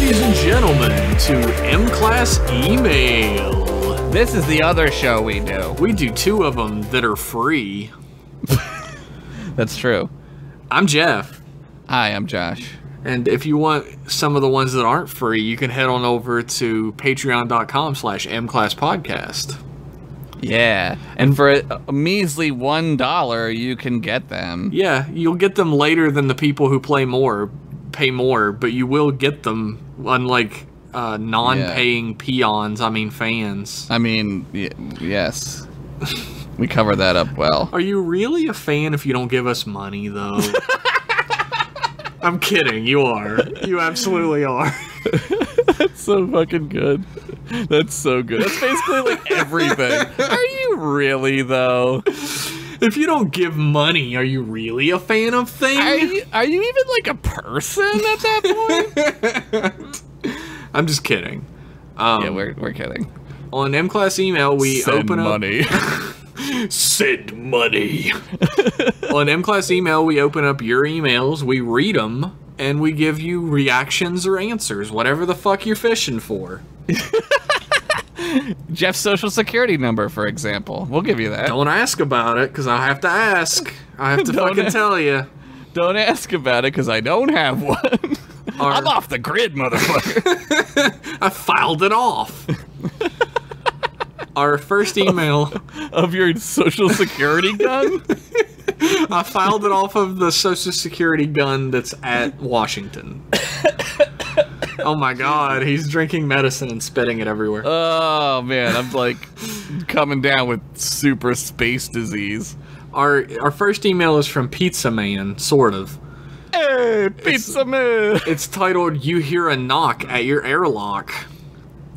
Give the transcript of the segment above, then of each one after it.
ladies and gentlemen, to M-Class Email. This is the other show we do. We do 2 of them that are free. That's true. I'm Jeff. Hi, I'm Josh. And if you want some of the ones that aren't free, you can head on over to patreon.com/mclasspodcast. Yeah, and for a measly $1, you can get them. Yeah, you'll get them later than the people who pay more, but you will get them, unlike non-paying peons, fans. Yes. We cover that up well. Are you really a fan if you don't give us money, though? I'm kidding, you are. You absolutely are. That's so fucking good. That's so good. That's basically like everything. Are you really, though? If you don't give money, are you really a fan of things? Are you even like a person at that point? I'm just kidding. Yeah, we're kidding. On M-Class Email, we open up... money. Send money. On M-Class Email, we open up your emails, we read them, and we give you reactions or answers, whatever the fuck you're fishing for. Jeff's social security number, for example. We'll give you that. Don't ask about it, because I have to ask. I have to fucking tell you. Don't ask about it, because I don't have one. I'm off the grid, motherfucker. I filed it off. Our first email... Of your social security gun? I filed it off of the social security gun that's at Washington. Oh my god, he's drinking medicine and spitting it everywhere. Oh man, I'm like coming down with super space disease. Our first email is from Pizza Man, sort of. Hey, Pizza Man! It's titled, "You Hear a Knock at Your Airlock."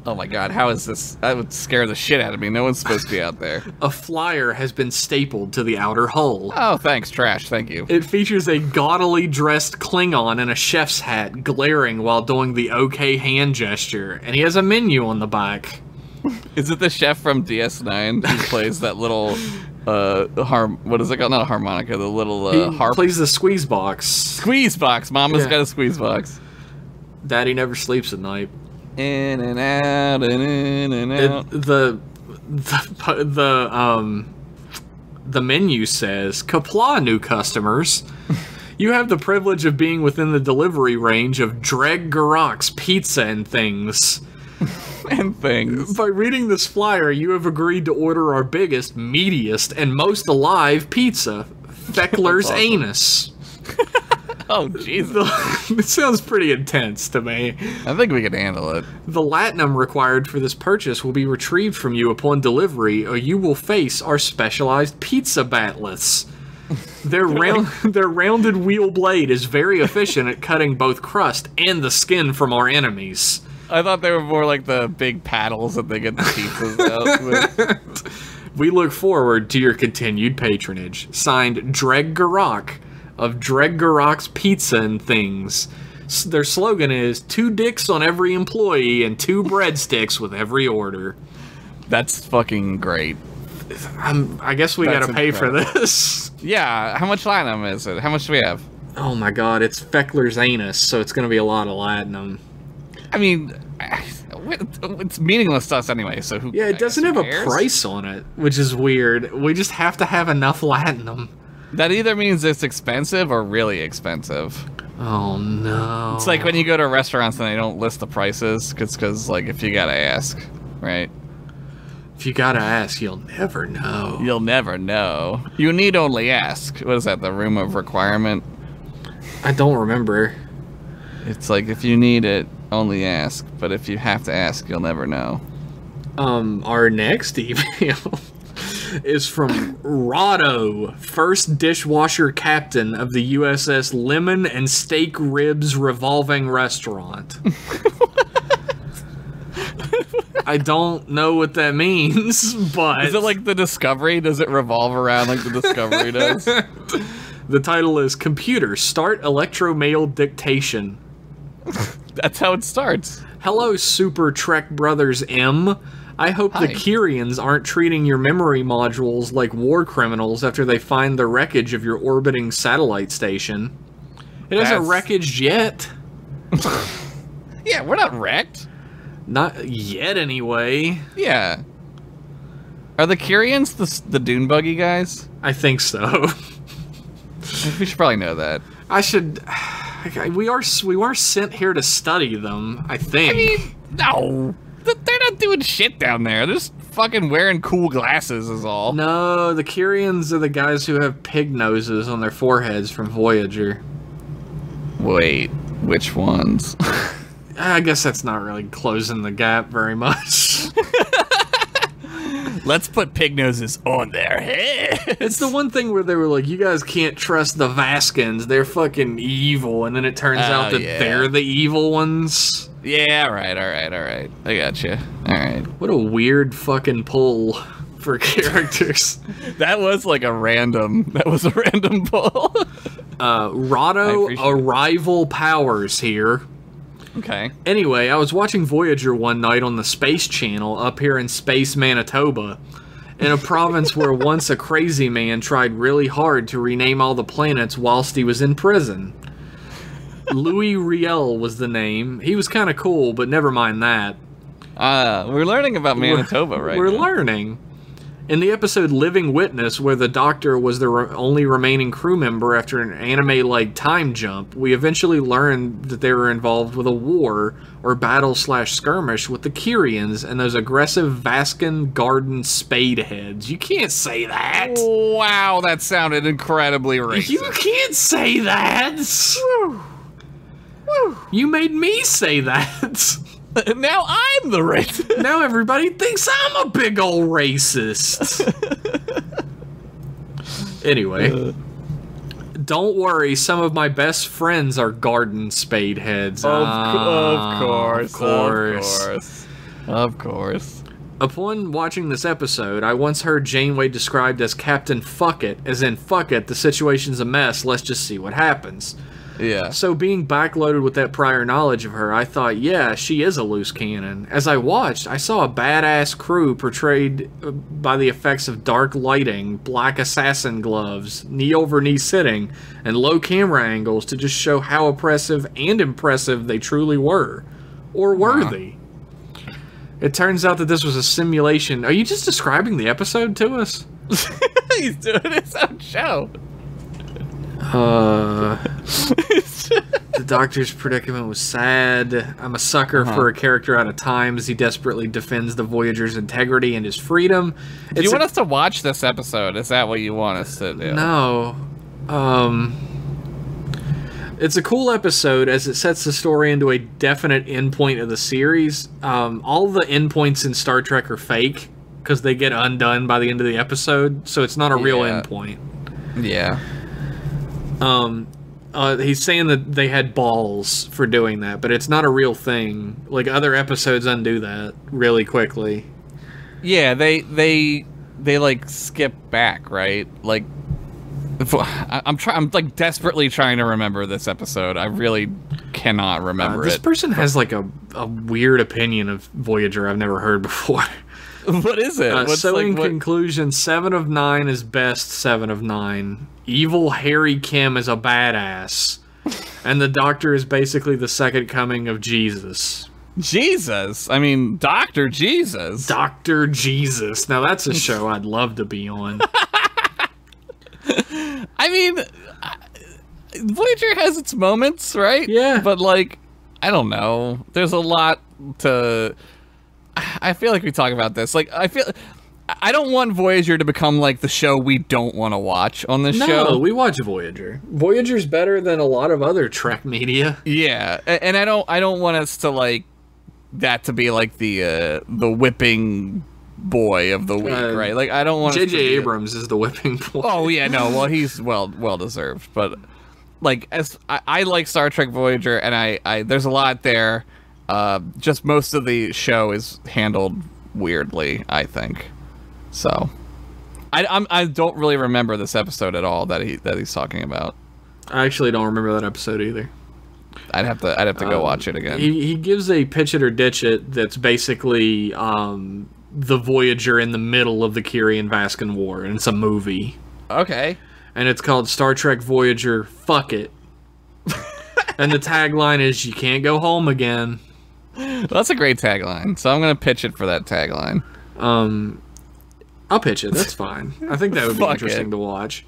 Oh my god, how is this? That would scare the shit out of me. No one's supposed to be out there. A flyer has been stapled to the outer hull. Oh, thanks, trash. Thank you. It features a gaudily dressed Klingon in a chef's hat, glaring while doing the OK hand gesture, and he has a menu on the back. Is it the chef from DS9 who plays that little, what is it called? Not a harmonica, the little, harp? He plays the squeeze box. Squeeze box! Mama's got a squeeze box. Daddy never sleeps at night. In and out, and in and out. The menu says, "Kapla, new customers. You have the privilege of being within the delivery range of Dreg Garak's Pizza and Things." And things. By reading this flyer, you have agreed to order our biggest, meatiest, and most alive pizza, Feckler's Anus. Oh, Jesus. It sounds pretty intense to me. I think we can handle it. The latinum required for this purchase will be retrieved from you upon delivery, or you will face our specialized pizza batlets. Their rounded wheel blade is very efficient at cutting both crust and the skin from our enemies. I thought they were more like the big paddles that they get the pizzas out with. We look forward to your continued patronage. Signed, Dreg Garak of Dreg Garak's Pizza and Things. Their slogan is 2 dicks on every employee and 2 breadsticks with every order. That's fucking great. I guess we gotta pay for this. Yeah, how much latinum is it? How much do we have? Oh my god, it's Feckler's Anus, so it's gonna be a lot of latinum. I mean, it's meaningless to us anyway, so who Yeah, it doesn't have cares? a price on it, which is weird. We just have to have enough latinum. That either means it's expensive or really expensive. Oh no. It's like when you go to restaurants and they don't list the prices, because like, if you gotta ask, right? If you gotta ask, you'll never know. You'll never know. You need only ask. What is that, the room of requirement? I don't remember. It's like, if you need it, only ask. But if you have to ask, you'll never know. Our next email is from Rado, first dishwasher captain of the USS Lemon and Steak Ribs Revolving Restaurant. I don't know what that means, but... Is it like the Discovery? Does it revolve around like the Discovery does? The title is Computer, Start Electromail Dictation. That's how it starts. Hello, Super Trek Brothers M. I hope the Kyrians aren't treating your memory modules like war criminals after they find the wreckage of your orbiting satellite station. It hasn't wreckaged yet. Yeah, we're not wrecked. Not yet, anyway. Yeah. Are the Kyrians the dune buggy guys? I think so. We should probably know that. I should. We are sent here to study them. I think. I mean, no, they're not doing shit down there. They're just fucking wearing cool glasses, is all. No, the Kyrians are the guys who have pig noses on their foreheads from Voyager. Wait, which ones? I guess that's not really closing the gap very much. Let's put pig noses on their heads. It's the one thing where they were like, you guys can't trust the Vaskins. They're fucking evil. And then it turns out that they're the evil ones. Yeah, all right. I gotcha. All right. What a weird fucking pull for characters. That was a random pull. Rado Arrival Powers here. Okay. Anyway, I was watching Voyager one night on the Space Channel up here in Space Manitoba, in a province where once a crazy man tried really hard to rename all the planets whilst he was in prison. Louis Riel was the name. He was kind of cool, but never mind that. We're learning about Manitoba right now. We're learning. In the episode Living Witness, where the Doctor was the only remaining crew member after an anime-like time jump, we eventually learned that they were involved with a war, or battle/skirmish, with the Kyrians and those aggressive Vascan Garden Spadeheads. You can't say that! Wow, that sounded incredibly racist. You can't say that! Woo. Woo. You made me say that! Now I'm the racist. Now everybody thinks I'm a big old racist. Anyway, don't worry. Some of my best friends are garden spade heads. Of course. Upon watching this episode, I once heard Janeway described as Captain Fuck It, as in fuck it, the situation's a mess, let's just see what happens. Yeah. So being backloaded with that prior knowledge of her, I thought, yeah, she is a loose cannon. As I watched, I saw a badass crew portrayed by the effects of dark lighting, black assassin gloves, knee-over-knee sitting, and low camera angles to just show how oppressive and impressive they truly were. Or worthy. It turns out that this was a simulation. Are you just describing the episode to us? He's doing his own show. The Doctor's predicament was sad. I'm a sucker for a character out of time as he desperately defends the Voyager's integrity and his freedom. Do you want us to watch this episode? Is that what you want us to do? No. It's a cool episode as it sets the story into a definite endpoint of the series. All the endpoints in Star Trek are fake because they get undone by the end of the episode, so it's not a real endpoint. Yeah. He's saying that they had balls for doing that, but it's not a real thing. Like, other episodes undo that really quickly. Yeah, they like skip back, right? Like, I'm like desperately trying to remember this episode. I really cannot remember This person has like a weird opinion of Voyager I've never heard before. What is it? Conclusion, 7 of 9 is best 7 of 9. Evil Harry Kim is a badass. And the Doctor is basically the second coming of Jesus. Jesus? I mean, Dr. Jesus. Dr. Jesus. Now that's a show I'd love to be on. I mean, Voyager has its moments, right? Yeah. But, like, I don't know. There's a lot to... I feel like we talk about this. Like, I don't want Voyager to become like the show we don't want to watch on this show. No, we watch Voyager. Voyager's better than a lot of other Trek media. Yeah, and I don't want us to like that to be like the whipping boy of the week, right? Like, I don't want J.J. Abrams is the whipping boy. Oh yeah, no, well he's well deserved, but like as I like Star Trek Voyager, and I there's a lot there. Just most of the show is handled weirdly, I think. So, I don't really remember this episode at all that he's talking about. I actually don't remember that episode either. I'd have to go watch it again. He gives a pitch it or ditch it that's basically the Voyager in the middle of the Kyrian Vascan War, and it's a movie. Okay. And it's called Star Trek Voyager. Fuck it. And the tagline is, "You can't go home again." That's a great tagline. So I'm gonna pitch it for that tagline. I'll pitch it. That's fine. I think that would be Fuck interesting it. to watch.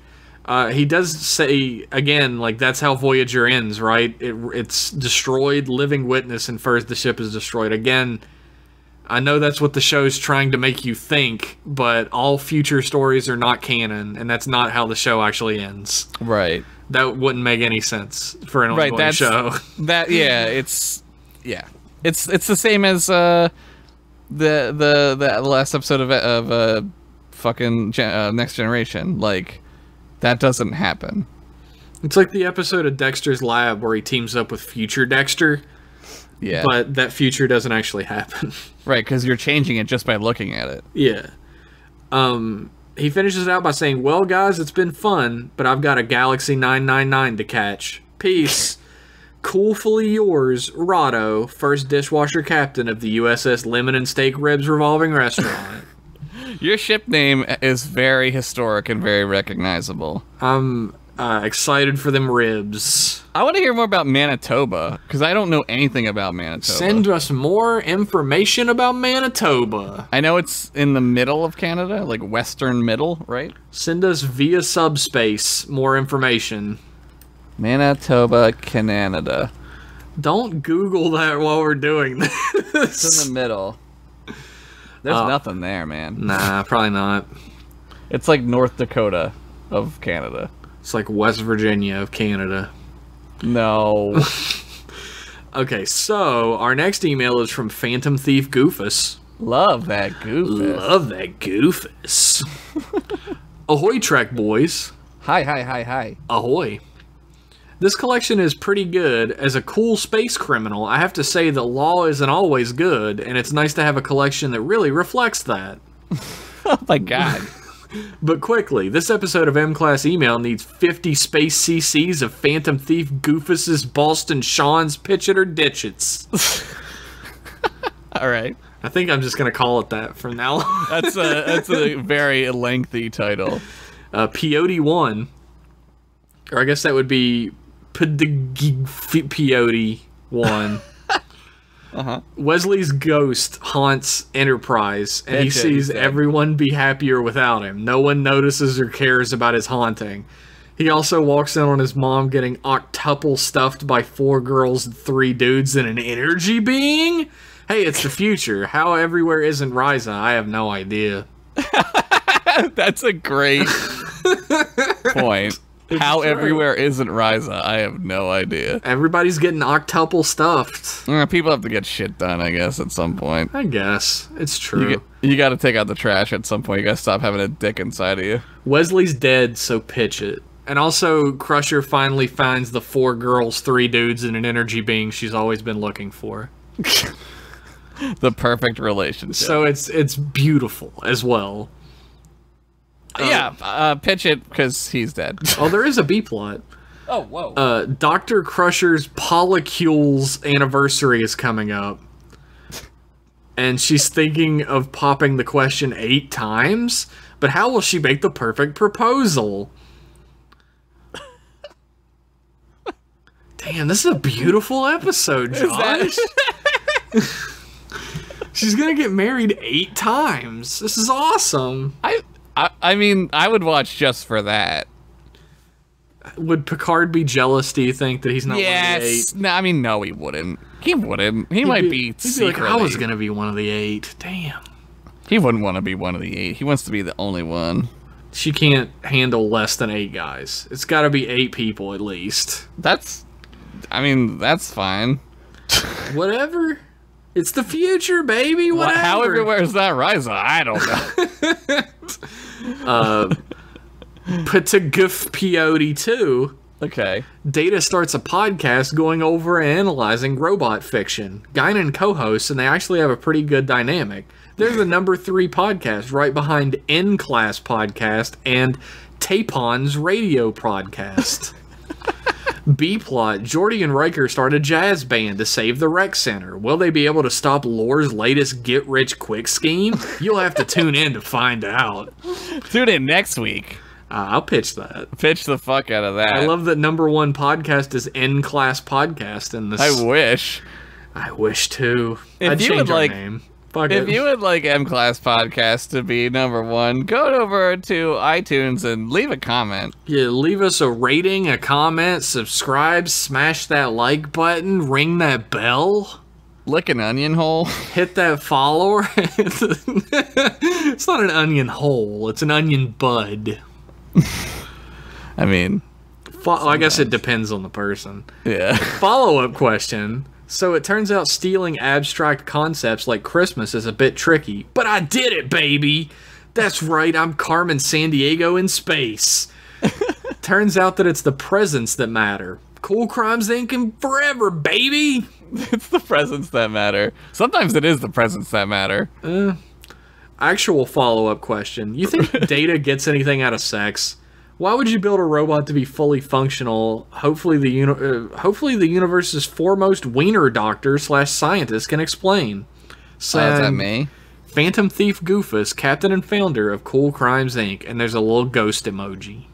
He does say, again, like, that's how Voyager ends, right? It's destroyed. Living Witness infers the ship is destroyed. Again, I know that's what the show's trying to make you think, but all future stories are not canon, and that's not how the show actually ends. Right. That wouldn't make any sense for an ongoing show. It's the same as the last episode of fucking Next Generation. Like, that doesn't happen. It's like the episode of Dexter's Lab where he teams up with future Dexter, Yeah. but that future doesn't actually happen. Right, because you're changing it just by looking at it. Yeah. He finishes it out by saying, "Well, guys, it's been fun, but I've got a Galaxy 999 to catch. Peace. Coolfully yours, Rado, first dishwasher captain of the USS Lemon and Steak Ribs Revolving Restaurant." Your ship name is very historic and very recognizable. I'm excited for them ribs. I want to hear more about Manitoba, because I don't know anything about Manitoba. Send us more information about Manitoba. I know it's in the middle of Canada, like western middle, right? Send us via subspace more information. Manitoba, Canada. Don't Google that while we're doing this. It's in the middle. There's nothing there, man. Nah, probably not. It's like North Dakota of Canada. It's like West Virginia of Canada. No. Okay, so our next email is from Phantom Thief Goofus. Love that Goofus. Love that Goofus. Ahoy, Trek boys. Hi. Ahoy. This collection is pretty good. As a cool space criminal, I have to say that law isn't always good, and it's nice to have a collection that really reflects that. Oh my god. But quickly, this episode of M-Class Email needs 50 space CCs of Phantom Thief Goofus's Boston Sean's Pitch It or Ditch It's. All right. I think I'm just going to call it that from now on. That's a very lengthy title. Peyote 1. Or I guess that would be Peyote 1. Wesley's ghost haunts Enterprise, and he That's it, sees he said. everyone be happier without him. No one notices or cares about his haunting. He also walks in on his mom getting octuple stuffed by 4 girls and 3 dudes and an energy being? Hey, it's the future. How everywhere isn't Ryza, I have no idea. That's a great point. How true. everywhere isn't Ryza, I have no idea. Everybody's getting octuple stuffed. People have to get shit done, I guess, at some point. I guess. It's true. You got to take out the trash at some point. You got to stop having a dick inside of you. Wesley's dead, so pitch it. And also, Crusher finally finds the 4 girls, 3 dudes, and an energy being she's always been looking for. The perfect relationship. So it's beautiful as well. Yeah, pitch it because he's dead. Oh, there is a B plot. Oh, whoa. Dr. Crusher's Polycules anniversary is coming up. And she's thinking of popping the question 8 times, but how will she make the perfect proposal? Damn, this is a beautiful episode, Josh. She's gonna get married 8 times. This is awesome. I mean, I would watch just for that. Would Picard be jealous, do you think, that he's not one of the 8? No, I mean, no, he wouldn't. He wouldn't. He might be He'd be secretly. like, I was gonna be one of the 8. Damn. He wouldn't want to be one of the 8. He wants to be the only one. She can't handle less than 8 guys. It's gotta be 8 people at least. That's fine. Whatever. It's the future, baby. Whatever. How everywhere is that Ryza? I don't know. Pataguf Peyote 2. Okay. Data starts a podcast going over and analyzing robot fiction. Guinan co-hosts, and they actually have a pretty good dynamic. They're the number 3 podcast, right behind N-Class Podcast and Tapon's radio podcast. B-plot, Geordi and Riker start a jazz band to save the rec center. Will they be able to stop Lore's latest get-rich-quick scheme? You'll have to tune in to find out. Tune in next week. I'll pitch that. Pitch the fuck out of that. I love that number 1 podcast is N-Class Podcast in this. I wish. I wish to. If I'd you change would our like- name. Fuck If it. you would like M Class Podcast to be number one, go over to iTunes and leave a comment. Yeah, leave us a rating, a comment, subscribe, smash that like button, ring that bell, Lick an onion hole. hit that follower. It's not an onion hole, it's an onion bud. I mean, I guess it depends on the person. yeah. Follow-up question. So it turns out stealing abstract concepts like Christmas is a bit tricky. But I did it, baby! That's right, I'm Carmen Sandiego in space. Turns out that it's the presents that matter. Cool Crimes Inc. and forever, baby! It's the presents that matter. Sometimes it is the presents that matter. Actual follow-up question. You think Data gets anything out of sex? Why would you build a robot to be fully functional? Hopefully the universe's foremost wiener doctor / scientist can explain. Is that me? Phantom Thief Goofus, captain and founder of Cool Crimes Inc. And there's a little ghost emoji.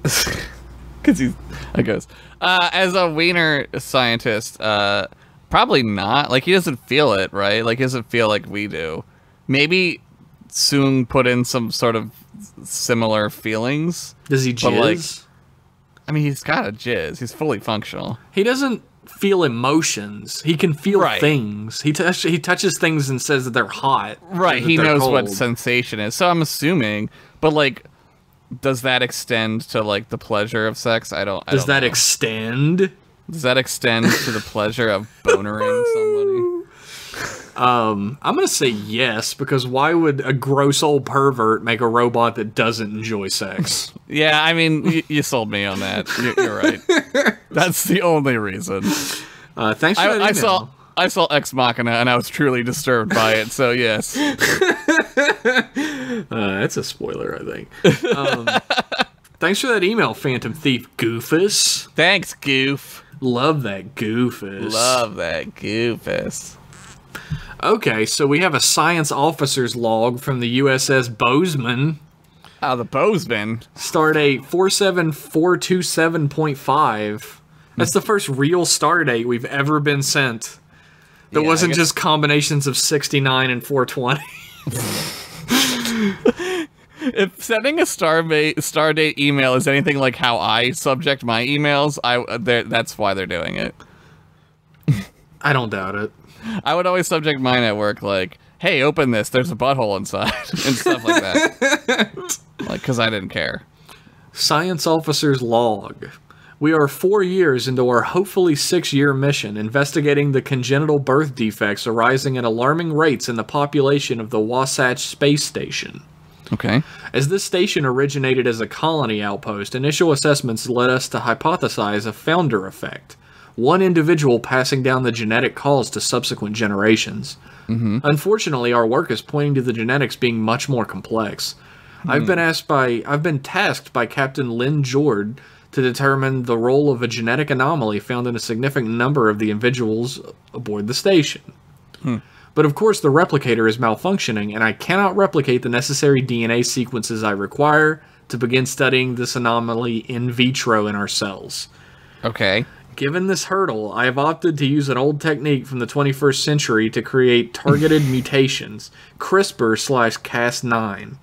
Because he's a ghost. As a wiener scientist, probably not. Like, he doesn't feel it, right? Like, he doesn't feel like we do. Maybe soon put in some sort of similar feelings. Does he But, jizz? like, I mean, he's got a jizz. He's fully functional. He doesn't feel emotions. He can feel Right. things. He touches things and says that they're hot. Right, or that he they're knows what cold. sensation is. So I'm assuming, but like, does that extend to like the pleasure of sex? I don't Does that know. extend? Does that extend to the pleasure of bonering somebody? I'm gonna say yes, because why would a gross old pervert make a robot that doesn't enjoy sex? Yeah, I mean, you sold me on that. You're right. That's the only reason. Thanks for that email. I saw Ex Machina and I was truly disturbed by it. So yes. That's a spoiler, I think. Thanks for that email, Phantom Thief Goofus. Thanks, Goof. Love that Goofus. Love that Goofus. Okay, so we have a science officer's log from the USS Bozeman. Oh, the Bozeman. Stardate 47427.5. That's the first real stardate we've ever been sent. That Yeah, I wasn't guess- just combinations of 69 and 420. If sending a Stardate email is anything like how I subject my emails, that's why they're doing it. I don't doubt it. I would always subject mine at work like, "Hey, open this. There's a butthole inside," and stuff like that. Like, because I didn't care. Science officer's log. We are 4 years into our hopefully 6-year mission investigating the congenital birth defects arising at alarming rates in the population of the Wasatch Space Station. Okay. As this station originated as a colony outpost, initial assessments led us to hypothesize a founder effect, one individual passing down the genetic cause to subsequent generations. Unfortunately, our work is pointing to the genetics being much more complex. I've been tasked by Captain Lynn Jord to determine the role of a genetic anomaly found in a significant number of the individuals aboard the station. But of course, the replicator is malfunctioning, and I cannot replicate the necessary DNA sequences I require to begin studying this anomaly in vitro in our cells. Okay. Given this hurdle, I have opted to use an old technique from the 21st century to create targeted mutations, CRISPR/Cas9.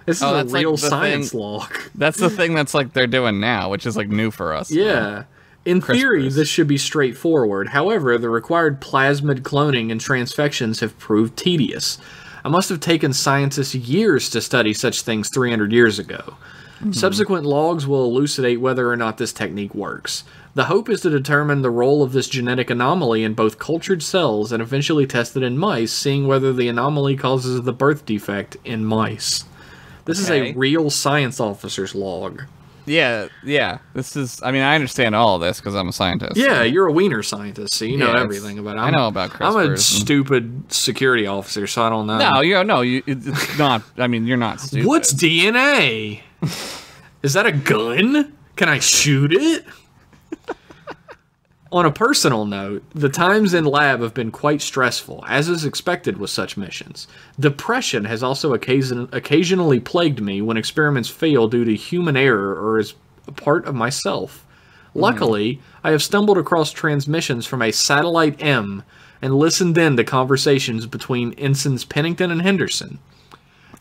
This is a that's like real the science thing- log. That's the thing that's like they're doing now, which is like new for us. Yeah. In theory, CRISPRs. this should be straightforward. However, the required plasmid cloning and transfections have proved tedious. I must have taken scientists years to study such things 300 years ago. Subsequent logs will elucidate whether or not this technique works. The hope is to determine the role of this genetic anomaly in both cultured cells and eventually test it in mice, seeing whether the anomaly causes the birth defect in mice. This is Okay. a real science officer's log. Yeah. This is. I mean, I understand all of this because I'm a scientist. Yeah, you're a wiener scientist, so you know Yeah, it's- everything about it. I know about I'm a CRISPRs. stupid security officer, so I don't know. No, it's not. I mean, you're not stupid. What's DNA? Is that a gun? Can I shoot it? On a personal note, the times in lab have been quite stressful, as is expected with such missions. Depression has also occasionally plagued me when experiments fail due to human error or as a part of myself. Luckily, I have stumbled across transmissions from a Satellite M and listened in to conversations between Ensigns Pennington and Henderson.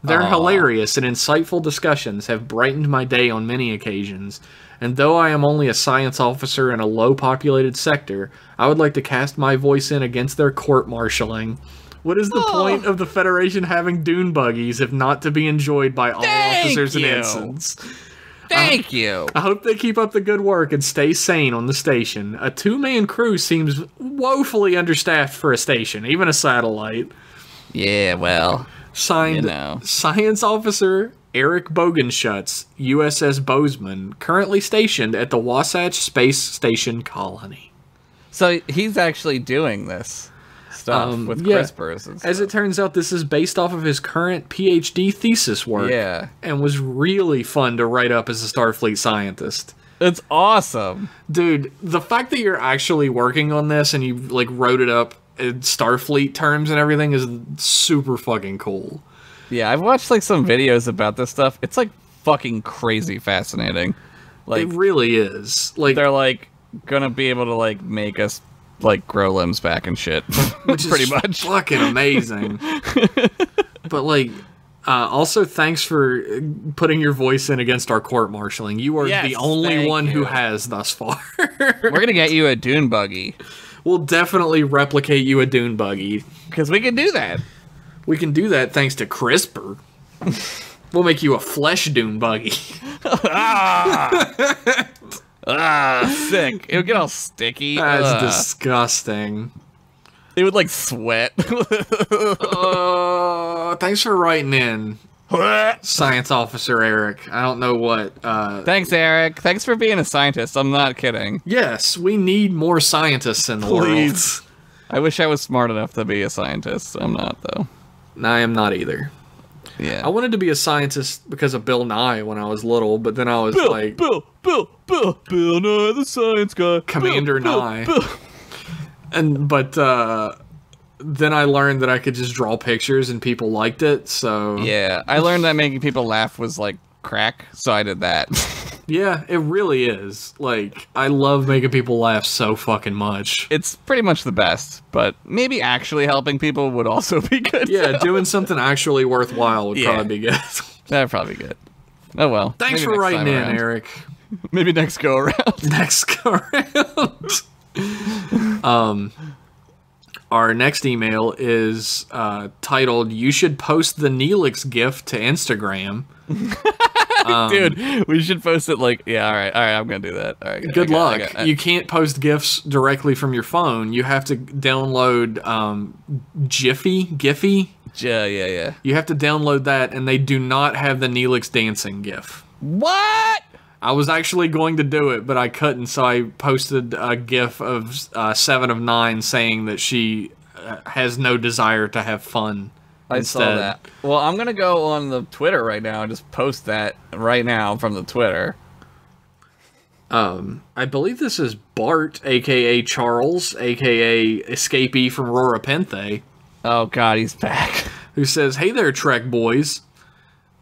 Their hilarious and insightful discussions have brightened my day on many occasions, and though I am only a science officer in a low-populated sector, I would like to cast my voice in against their court-martialing. What is the point of the Federation having dune buggies if not to be enjoyed by all officers and ensigns? Thank you. I hope they keep up the good work and stay sane on the station. A two-man crew seems woefully understaffed for a station, even a satellite. Yeah, well, Signed, Science Officer Eric Bogenschutz, USS Bozeman, currently stationed at the Wasatch Space Station Colony. So he's actually doing this stuff with CRISPRs and stuff. As it turns out, this is based off of his current PhD thesis work. Yeah. And was really fun to write up as a Starfleet scientist. It's awesome. Dude, the fact that you're actually working on this and you like wrote it up in Starfleet terms and everything is super fucking cool. Yeah, I've watched like some videos about this stuff. It's like fucking crazy fascinating. Like it really is. Like they're like gonna be able to like make us like grow limbs back and shit. Which is pretty much fucking amazing. But like also thanks for putting your voice in against our court-martialing. You are the only one who has thus far. We're gonna get you a dune buggy. We'll definitely replicate you a dune buggy. Because we can do that. We can do that thanks to CRISPR. We'll make you a flesh dune buggy. Sick. It would get all sticky. That's disgusting. It would like sweat. Thanks for writing in, Science Officer Eric. I don't know what. Thanks, Eric. Thanks for being a scientist. I'm not kidding. Yes, we need more scientists in the world. I wish I was smart enough to be a scientist. I'm not, though. I am not either. Yeah. I wanted to be a scientist because of Bill Nye when I was little, but then I was Bill like... Bill Nye, the science guy. Commander Nye. But then I learned that I could just draw pictures and people liked it, so... Yeah, I learned that making people laugh was like crack, so I did that. Yeah, it really is. Like, I love making people laugh so fucking much. It's pretty much the best, but maybe actually helping people would also be good. Yeah, doing something actually worthwhile would probably be good. That'd probably be good. Oh well. Thanks for writing in, Eric. Maybe next go around. Next go around. Our next email is titled, "You should post the Neelix GIF to Instagram." Dude, we should post it like, yeah, all right, I'm gonna do that. All right, good luck. You can't post GIFs directly from your phone. You have to download Giphy. Yeah. You have to download that, and they do not have the Neelix dancing GIF. What? I was actually going to do it, but I couldn't, so I posted a GIF of 7 of 9 saying that she has no desire to have fun. I saw that. Well, I'm going to go on the Twitter right now and just post that right now from the Twitter. I believe this is Bart, a.k.a. Charles, a.k.a. escapee from Rora Penthe. Oh, God, he's back. Who says, "Hey there, Trek boys.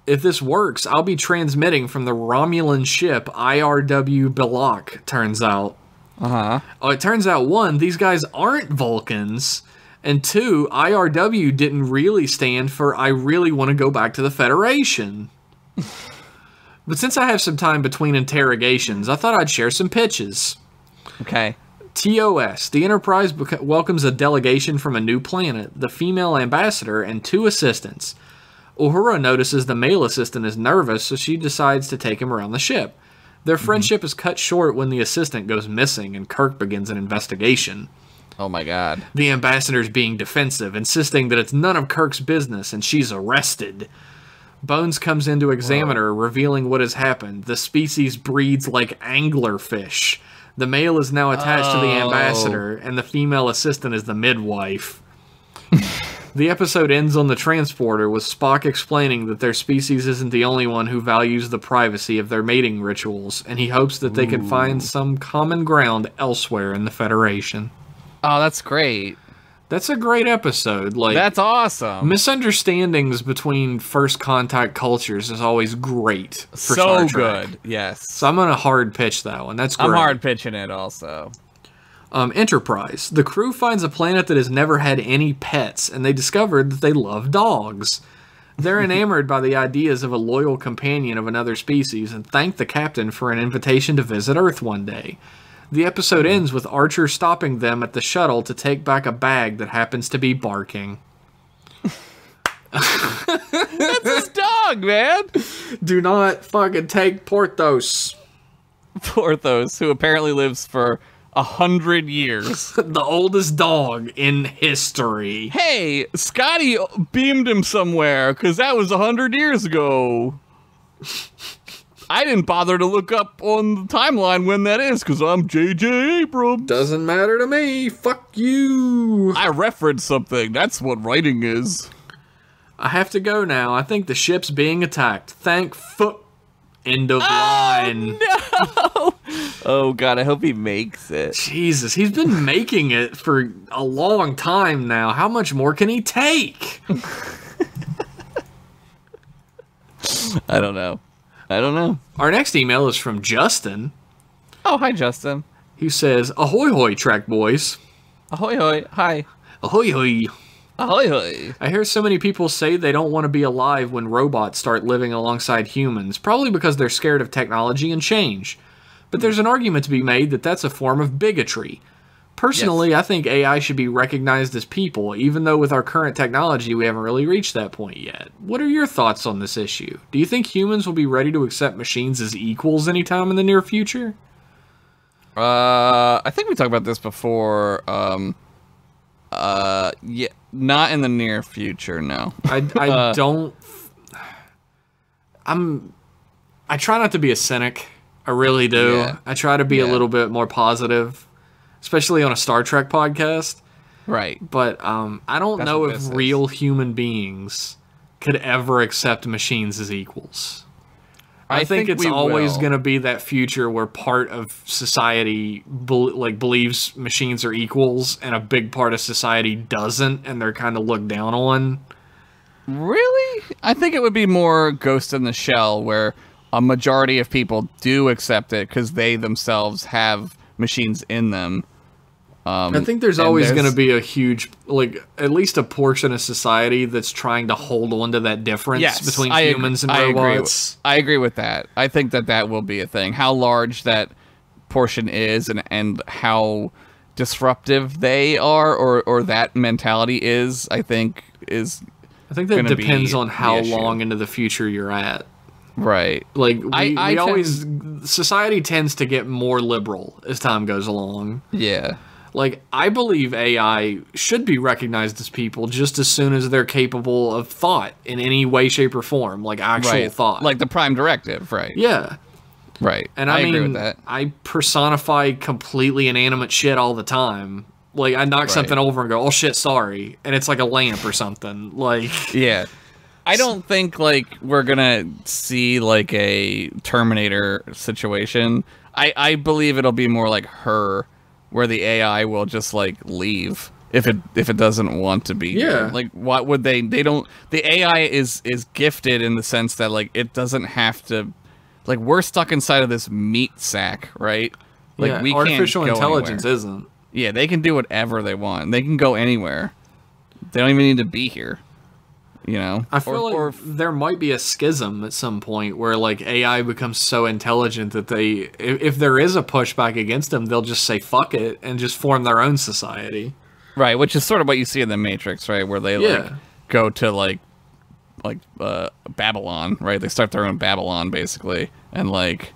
If this works, I'll be transmitting from the Romulan ship IRW Belloc, turns out." Uh-huh. Oh, it turns out, 1, these guys aren't Vulcans, and 2, IRW didn't really stand for I really want to go back to the Federation. But since I have some time between interrogations, I thought I'd share some pitches. Okay. TOS. The Enterprise welcomes a delegation from a new planet, the female ambassador, and 2 assistants. Uhura notices the male assistant is nervous, so she decides to take him around the ship. Their friendship is cut short when the assistant goes missing and Kirk begins an investigation. Oh my God. The ambassador's being defensive, insisting that it's none of Kirk's business, and she's arrested. Bones comes in to examine her, revealing what has happened. The species breeds like anglerfish. The male is now attached to the ambassador, and the female assistant is the midwife. The episode ends on the transporter with Spock explaining that their species isn't the only one who values the privacy of their mating rituals, and he hopes that they can find some common ground elsewhere in the Federation. Oh, that's great. That's a great episode. Like, That's awesome. misunderstandings between first contact cultures is always great for So Star Trek. good. Yes. So I'm gonna hard pitch that one. That's great. I'm hard pitching it also. Enterprise. The crew finds a planet that has never had any pets, and they discovered that they love dogs. They're enamored by the ideas of a loyal companion of another species and thank the captain for an invitation to visit Earth one day. The episode ends with Archer stopping them at the shuttle to take back a bag that happens to be barking. That's his dog, man. Do not fucking take Porthos. Porthos, who apparently lives for 100 years. The oldest dog in history. Hey, Scotty beamed him somewhere, because that was 100 years ago. I didn't bother to look up on the timeline when that is, because I'm J.J. Abrams. Doesn't matter to me. Fuck you. I referenced something. That's what writing is. I have to go now. I think the ship's being attacked. Thank fuck. End of line. No! Oh, God, I hope he makes it. Jesus, he's been making it for a long time now. How much more can he take? I don't know. Our next email is from Justin, Oh, hi, Justin. who says, "Ahoy hoy, Trek boys. Ahoy, hoy. Hi. Ahoy hoy. Ahoy, hoy. I hear so many people say they don't want to be alive when robots start living alongside humans, probably because they're scared of technology and change. But there's an argument to be made that that's a form of bigotry. Personally, I think AI should be recognized as people, even though with our current technology we haven't really reached that point yet. What are your thoughts on this issue? Do you think humans will be ready to accept machines as equals anytime in the near future?" I think we talked about this before. Yeah, not in the near future, no. I don't... I try not to be a cynic. I really do. Yeah. I try to be a Yeah. little bit more positive, especially on a Star Trek podcast. Right. But I don't That's know what if this is. real human beings could ever accept machines as equals. I think it's we always will. going to be that future where part of society believes machines are equals, and a big part of society doesn't, and they're kind of looked down on. Really? I think it would be more Ghost in the Shell, where a majority of people do accept it because they themselves have machines in them. I think there's and always there's- going to be a huge, like, at least a portion of society that's trying to hold on to that difference between humans and robots. I agree with that. I think that will be a thing. How large that portion is and how disruptive they are or that mentality is, I think is I think that gonna depends be on how the issue. long into the future you're at. right. Like, I always, society tends to get more liberal as time goes along. Yeah. Like, I believe AI should be recognized as people just as soon as they're capable of thought in any way, shape, or form, like actual Right. thought. Like the Prime Directive, right. yeah. Right. And I mean, agree with that. I personify completely inanimate shit all the time. Like, I knock something over and go, "Oh shit, sorry," and it's like a lamp or something. Like, Yeah. I don't think like we're gonna see like a Terminator situation. I believe it'll be more like Her, where the AI will just like leave if it doesn't want to be here. Yeah. Like what would they don't the AI is gifted in the sense that like it doesn't have to like we're stuck inside of this meat sack, right? Like yeah, we artificial can't go intelligence anywhere. isn't. Yeah, they can do whatever they want. They can go anywhere. They don't even need to be here. You know? I feel like there might be a schism at some point where like AI becomes so intelligent that they, if there is a pushback against them, they'll just say fuck it and just form their own society. right, which is sort of what you see in the Matrix, right? Where they like Yeah. go to like Babylon, right? They start their own Babylon basically, and like,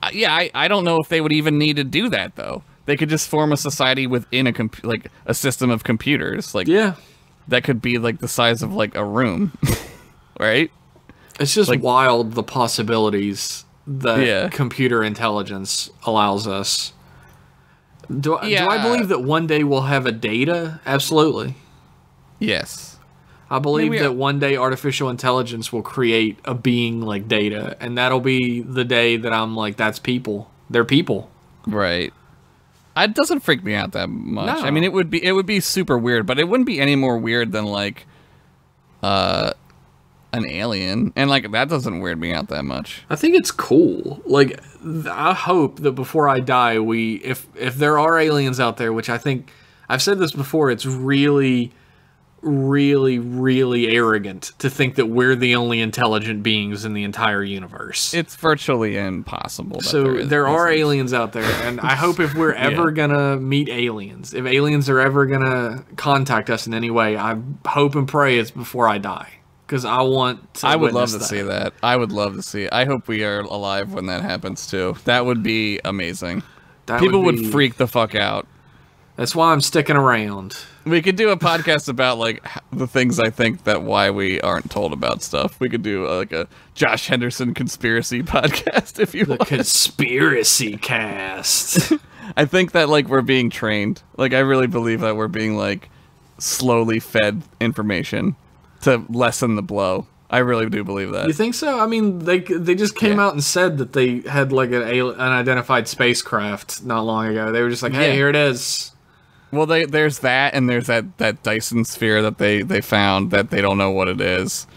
I don't know if they would even need to do that though. They could just form a society within like a system of computers, like Yeah. that could be like the size of like a room, right? It's just Like- wild the possibilities that Yeah. computer intelligence allows us. Do I Yeah. believe that one day we'll have a data? Absolutely. Yes. I believe we- that one day artificial intelligence will create a being like data, and that'll be the day that I'm like, that's people. They're people. Right. It doesn't freak me out that much. No. I mean, it would be super weird, but it wouldn't be any more weird than like an alien, and like that doesn't weird me out that much. I think it's cool. Like, I hope that before I die, if there are aliens out there, which I think I've said this before, it's really, really, really arrogant to think that we're the only intelligent beings in the entire universe. It's virtually impossible. So there are aliens out there, and I hope if we're ever gonna meet aliens, if aliens are ever gonna contact us in any way, I hope and pray it's before I die. Because I want to I would love witness to see that. I would love to see. I hope we are alive when that happens too. That would be amazing. People would freak the fuck out. That's why I'm sticking around. We could do a podcast about like the things I think that why we aren't told about stuff. We could do like a Josh Henderson conspiracy podcast if you want. The conspiracy cast. I think that like we're being trained. Like I really believe that we're being like slowly fed information to lessen the blow. I really do believe that. You think so? I mean, they just came out and said that they had like an unidentified spacecraft not long ago. They were just like, hey, here it is. Well, there's that, and there's that Dyson sphere that they found that they don't know what it is.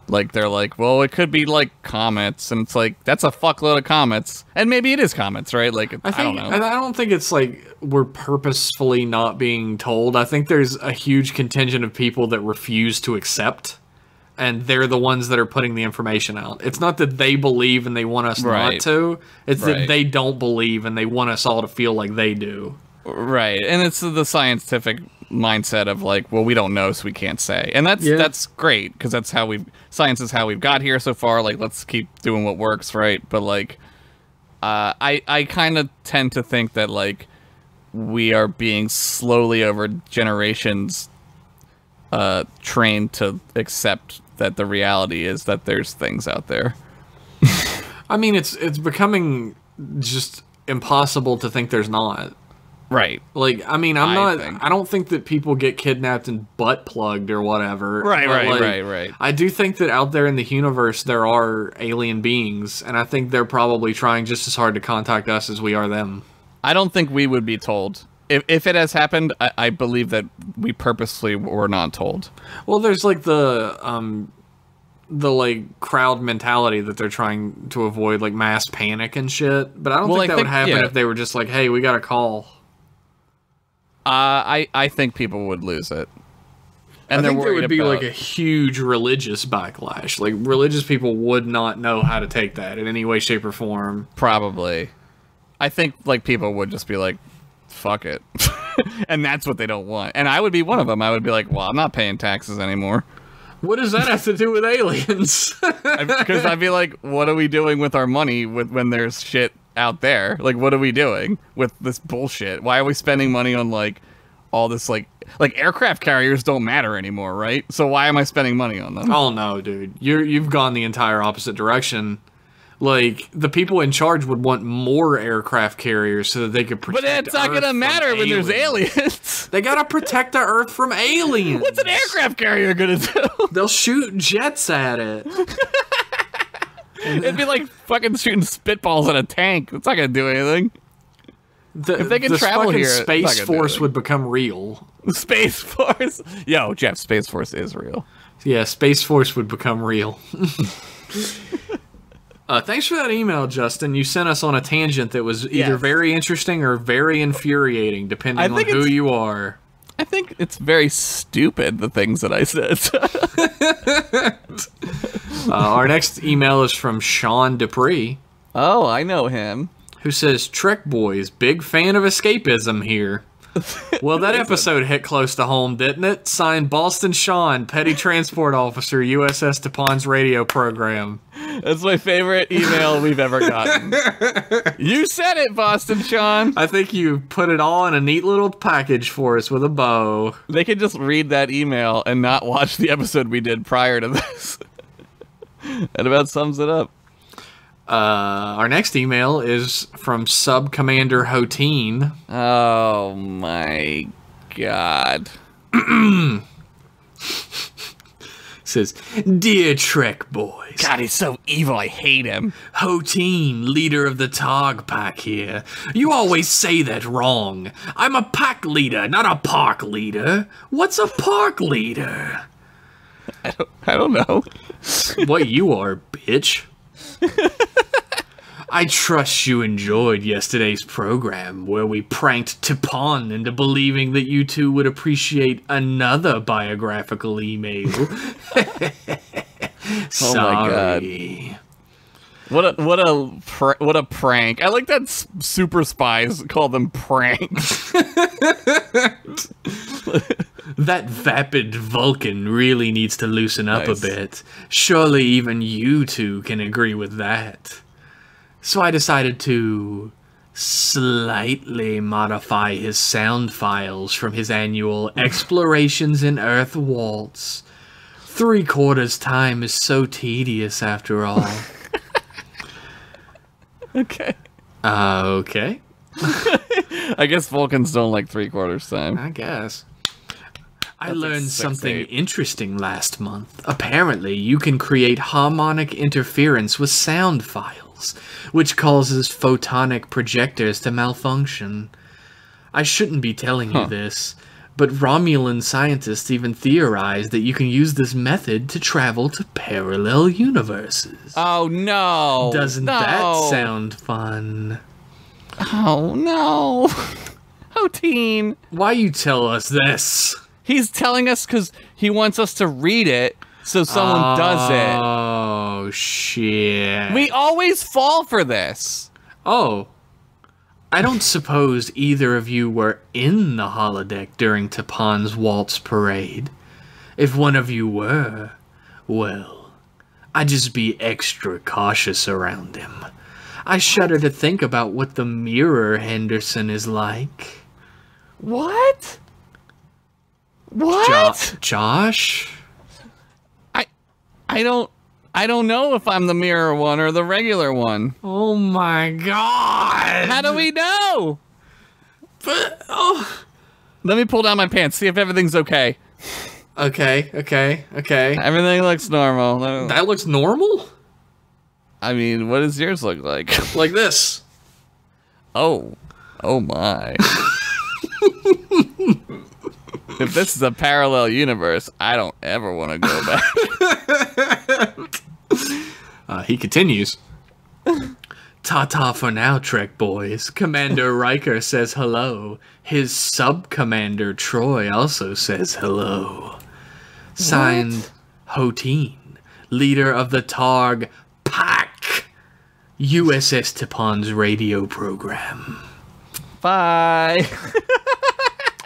Like, they're like, well, it could be like comets, and it's like, that's a fuckload of comets. And maybe it is comets, right? Like, I don't know. I don't think it's like we're purposefully not being told. I think there's a huge contingent of people that refuse to accept, and they're the ones that are putting the information out. It's not that they believe and they want us not to. It's that they don't believe and they want us all to feel like they do. Right, and it's the scientific mindset of like, well, we don't know, so we can't say, and that's great because that's how science is how we've got here so far. Like, let's keep doing what works, right? But like, I kind of tend to think that like we are being slowly over generations trained to accept that the reality is that there's things out there. I mean, it's becoming just impossible to think there's not. Right. Like, I mean, I don't think that people get kidnapped and butt plugged or whatever. Right. I do think that out there in the universe there are alien beings, and I think they're probably trying just as hard to contact us as we are them. I don't think we would be told. If it has happened, I believe that we purposely were not told. Well, there's like the like crowd mentality that they're trying to avoid, like mass panic and shit. But I don't think that would happen if they were just like, hey, we got a call. I think people would lose it. And I think there would be like a huge religious backlash. Like, religious people would not know how to take that in any way, shape, or form. Probably. I think like people would just be like, fuck it. And that's what they don't want. And I would be one of them. I would be like, well, I'm not paying taxes anymore. What does that have to do with aliens? Because I'd be like, what are we doing with our money when there's shit out there? Like, what are we doing with this bullshit? Why are we spending money on like all this like aircraft carriers don't matter anymore, right? So why am I spending money on them? Oh no, dude. You've gone the entire opposite direction. Like, the people in charge would want more aircraft carriers so that they could protect But it's not gonna matter when there's aliens. They gotta protect the Earth from aliens. What's an aircraft carrier gonna do? They'll shoot jets at it. It'd be like fucking shooting spitballs at a tank. It's not gonna do anything. If they can travel here, Space Force would become real. Space Force? Yo, Jeff, Space Force is real. Yeah, Space Force would become real. Thanks for that email, Justin. You sent us on a tangent that was either very interesting or very infuriating, depending on who you are. I think it's very stupid, the things that I said. Our next email is from Sean Dupree. Oh, I know him. Who says, Trek Boys, big fan of escapism here. Well, that episode hit close to home, didn't it? Signed, Boston Sean, Petty Transport Officer, USS DuPont's radio program. That's my favorite email we've ever gotten. You said it, Boston Sean. I think you put it all in a neat little package for us with a bow. They could just read that email and not watch the episode we did prior to this. That about sums it up. Our next email is from Sub Commander Hoteen. Oh my god. Says, says, "Dear Trek boys, God, he's so evil. I hate him. Hoteen, leader of the Targ Pack here. You always say that wrong. I'm a pack leader, not a park leader. What's a park leader?" I don't know. What you are, bitch. I trust you enjoyed yesterday's program where we pranked Tipon into believing that you two would appreciate another biographical email. Sorry. What a prank. I like that Super Spies call them pranks. That vapid Vulcan really needs to loosen up Nice. a bit. Surely even you two can agree with that. So I decided to slightly modify his sound files from his annual Explorations in Earth waltz. 3/4 time is so tedious after all. Okay. Okay, I guess Vulcans don't like 3/4 time. I guess. I That's like learned 6, something 8. interesting last month. Apparently, you can create harmonic interference with sound files, which causes photonic projectors to malfunction. I shouldn't be telling you this, but Romulan scientists even theorized that you can use this method to travel to parallel universes. Oh no! Doesn't that sound fun? Oh no! Hoteen. Why you tell us this? He's telling us because he wants us to read it, so someone does it. Oh, shit. We always fall for this. Oh. I don't suppose either of you were in the holodeck during Tipon's waltz parade. If one of you were, well, I'd just be extra cautious around him. I shudder to think about what the Mirror Henderson is like. What? What? Josh? I don't know if I'm the mirror one or the regular one. Oh my god! How do we know? But, oh. Let me pull down my pants, see if everything's okay. Okay. Everything looks normal. That looks normal? I mean, what does yours look like? Like this. Oh my. If this is a parallel universe, I don't ever want to go back. He continues. Ta-ta for now, Trek boys. Commander Riker says hello. His sub-commander Troy also says hello. Signed, Hoteen, leader of the Targ Pack, USS Tipon's radio program. Bye.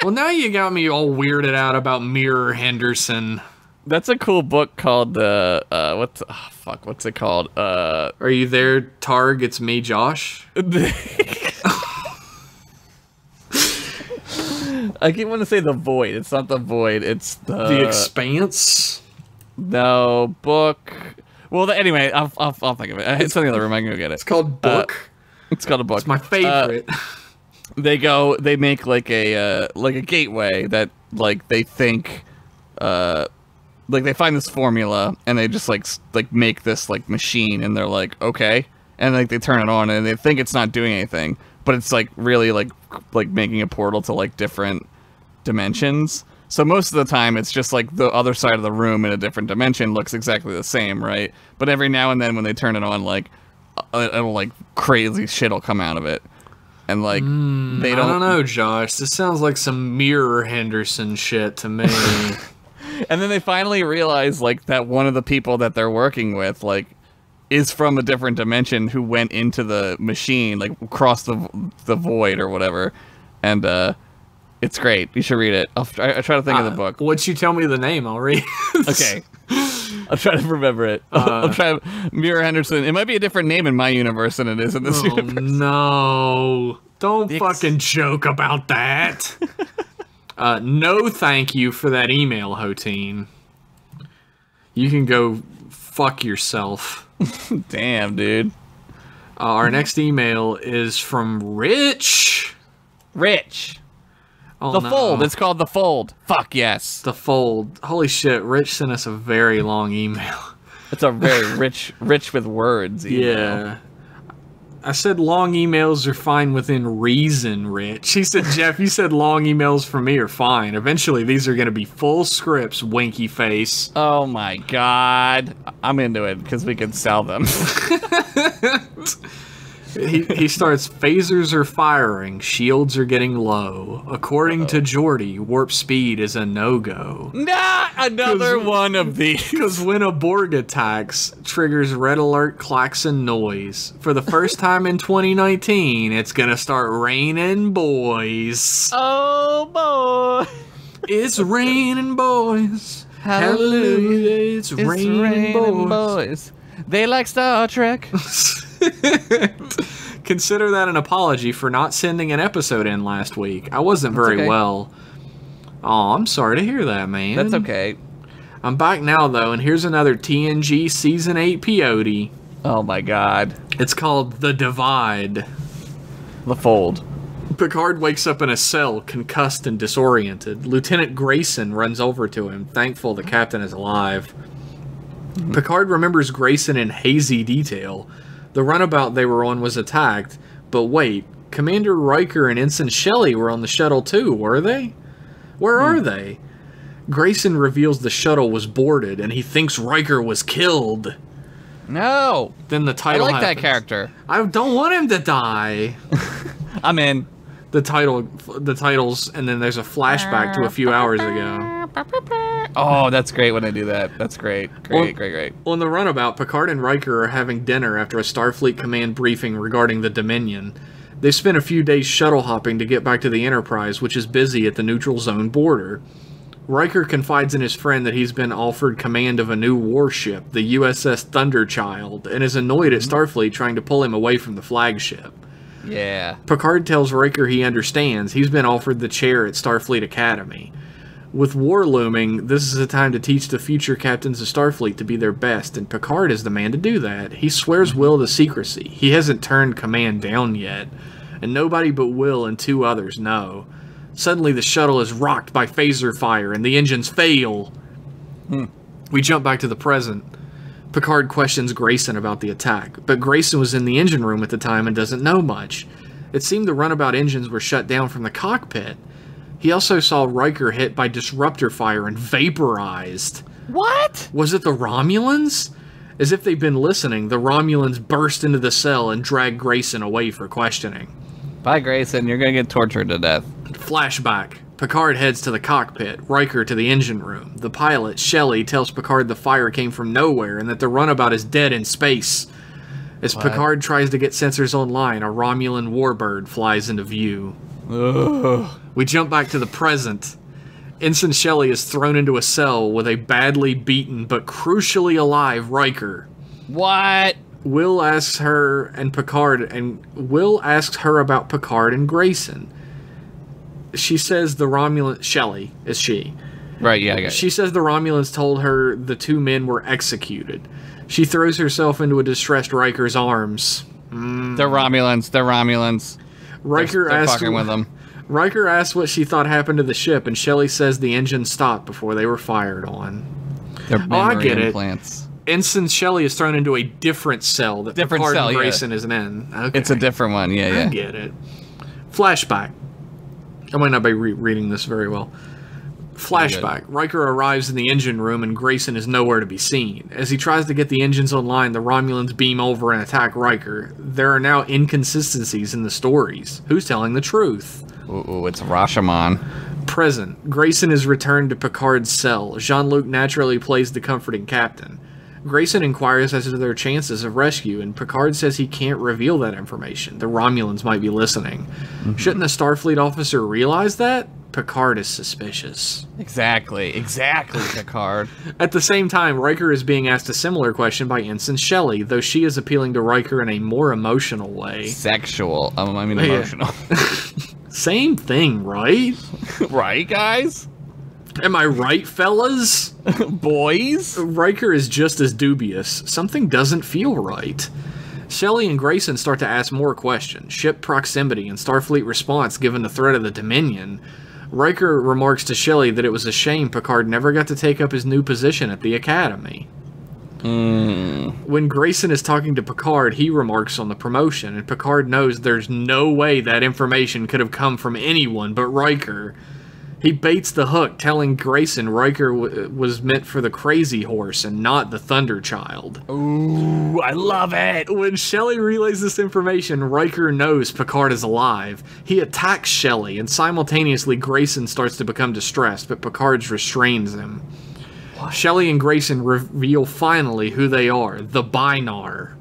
Well, now you got me all weirded out about Mirror Henderson. That's a cool book called what's it called? Are you there, Targ? It's me, Josh. I keep wanting to say The Void. It's not The Void. It's The Expanse. No book. Well, anyway, I'll think of it. It's in the other room. I can go get it. It's called Book. It's called a book. It's my favorite. They make like a gateway that like they think like they find this formula and they just like make this like machine and they're like, okay, and like they turn it on and they think it's not doing anything, but it's like really like making a portal to like different dimensions. So most of the time it's just like the other side of the room in a different dimension looks exactly the same, right? But every now and then when they turn it on, like it'll like crazy shit'll come out of it. And like they don't. I don't know, Josh. This sounds like some Mirror Henderson shit to me. And then they finally realize like that one of the people that they're working with like is from a different dimension who went into the machine, like across the void or whatever. And it's great. You should read it. I try to think of the book. Once you tell me the name, I'll read it. Okay. I'll try to remember it. I'll try Mirror Henderson. It might be a different name in my universe than it is in this universe. No. Don't fucking joke about that. No thank you for that email, Hoteen. You can go fuck yourself. Damn, dude. Our next email is from Rich. Rich. Oh, The no. Fold. It's called The Fold. Fuck yes. The Fold. Holy shit, Rich sent us a very long email. It's a very rich with words. Email. Yeah. I said long emails are fine within reason, Rich. He said, Jeff, you said long emails for me are fine. Eventually, these are going to be full scripts, winky face. Oh my god. I'm into it because we can sell them. He starts, phasers are firing, shields are getting low. According to Geordi, warp speed is a no-go. Not another one of these. Because when a Borg attacks, triggers red alert klaxon noise. For the first time in 2019, it's gonna start raining boys. Oh boy. It's raining boys. Hallelujah, it's raining boys. They like Star Trek. Consider that an apology for not sending an episode in last week. I wasn't very okay. well. Oh, I'm sorry to hear that, man. That's okay. I'm back now, though, and here's another TNG Season 8 peyote. Oh my god. It's called The Divide. The Fold. Picard wakes up in a cell, concussed and disoriented. Lieutenant Grayson runs over to him, thankful the captain is alive. Picard remembers Grayson in hazy detail. The runabout they were on was attacked, but wait, Commander Riker and Ensign Shelley were on the shuttle too, were they? Where are they? Grayson reveals the shuttle was boarded, and he thinks Riker was killed. No. Then the I title like that happens. character. I don't want him to die. I'm in. The titles, and then there's a flashback to a few hours ago. Oh, that's great when I do that. That's great. Great. On the runabout, Picard and Riker are having dinner after a Starfleet command briefing regarding the Dominion. They spent a few days shuttle hopping to get back to the Enterprise, which is busy at the neutral zone border. Riker confides in his friend that he's been offered command of a new warship, the USS Thunderchild, and is annoyed at Starfleet trying to pull him away from the flagship. Yeah. Picard tells Riker he understands. He's been offered the chair at Starfleet Academy. With war looming, this is a time to teach the future captains of Starfleet to be their best, and Picard is the man to do that. He swears Will to secrecy. He hasn't turned command down yet, and nobody but Will and two others know. Suddenly the shuttle is rocked by phaser fire, and the engines fail. We jump back to the present. Picard questions Grayson about the attack, but Grayson was in the engine room at the time and doesn't know much. It seemed the runabout engines were shut down from the cockpit. He also saw Riker hit by disruptor fire and vaporized. What? Was it the Romulans? As if they'd been listening, the Romulans burst into the cell and dragged Grayson away for questioning. Bye, Grayson. You're gonna get tortured to death. Flashback. Picard heads to the cockpit, Riker to the engine room. The pilot, Shelley, tells Picard the fire came from nowhere and that the runabout is dead in space. As Picard tries to get sensors online, a Romulan warbird flies into view. Ugh. We jump back to the present. Ensign Shelley is thrown into a cell with a badly beaten but crucially alive Riker. What? Will asks her about Picard and Grayson. She says the Romulan... Shelley is she. Right, yeah, I got it. She says the Romulans told her the two men were executed. She throws herself into a distressed Riker's arms. They're Romulans. They're fucking with them. Riker asks what she thought happened to the ship, and Shelley says the engine stopped before they were fired on. They're I memory get it. implants. Ensign Shelley is thrown into a different cell that Picard and Grayson isn't in. Okay. It's a different one, yeah. I get it. Flashback. I might not be reading this very well. Flashback. Riker arrives in the engine room and Grayson is nowhere to be seen. As he tries to get the engines online, the Romulans beam over and attack Riker. There are now inconsistencies in the stories. Who's telling the truth? Ooh, it's Rashomon. Present. Grayson is returned to Picard's cell. Jean-Luc naturally plays the comforting captain. Grayson inquires as to their chances of rescue, and Picard says he can't reveal that information. The Romulans might be listening. Shouldn't a Starfleet officer realize that? Picard is suspicious. Exactly, Picard. At the same time, Riker is being asked a similar question by Ensign Shelley, though she is appealing to Riker in a more emotional way. Sexual. Emotional. Same thing, right? Right, guys? Am I right, fellas? Boys? Riker is just as dubious. Something doesn't feel right. Shelley and Grayson start to ask more questions. Ship proximity and Starfleet response given the threat of the Dominion. Riker remarks to Shelley that it was a shame Picard never got to take up his new position at the Academy. When Grayson is talking to Picard, he remarks on the promotion, and Picard knows there's no way that information could have come from anyone but Riker. He baits the hook, telling Grayson Riker was meant for the Crazy Horse and not the Thunder Child. Ooh, I love it! When Shelley relays this information, Riker knows Picard is alive. He attacks Shelley, and simultaneously Grayson starts to become distressed, but Picard restrains him. Shelley and Grayson reveal finally who they are, the Bynarr.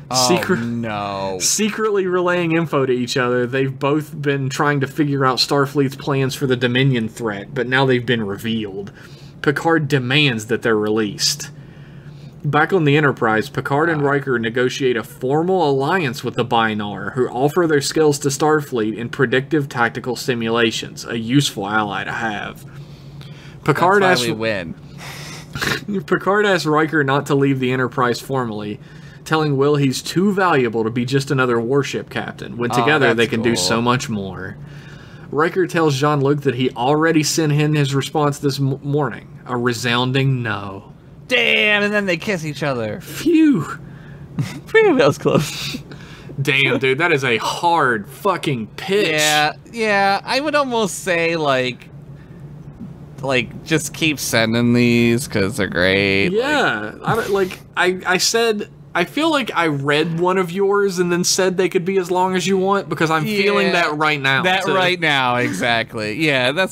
No. Secretly relaying info to each other, they've both been trying to figure out Starfleet's plans for the Dominion threat, but now they've been revealed. Picard demands that they're released. Back on the Enterprise, Picard and Riker negotiate a formal alliance with the Bynarr, who offer their skills to Starfleet in predictive tactical simulations, a useful ally to have. Picard That's why we win. Picard asks Riker not to leave the Enterprise formally, telling Will he's too valuable to be just another warship captain, when together they can do so much more. Riker tells Jean-Luc that he already sent in his response this morning, a resounding no. Damn, and then they kiss each other. Phew. Phew, that was close. Damn, dude, that is a hard fucking pitch. Yeah, I would almost say, like, just keep sending these, because they're great. Yeah, I said, I feel like I read one of yours and then said they could be as long as you want, because I'm feeling that right now. Right now, exactly. Yeah,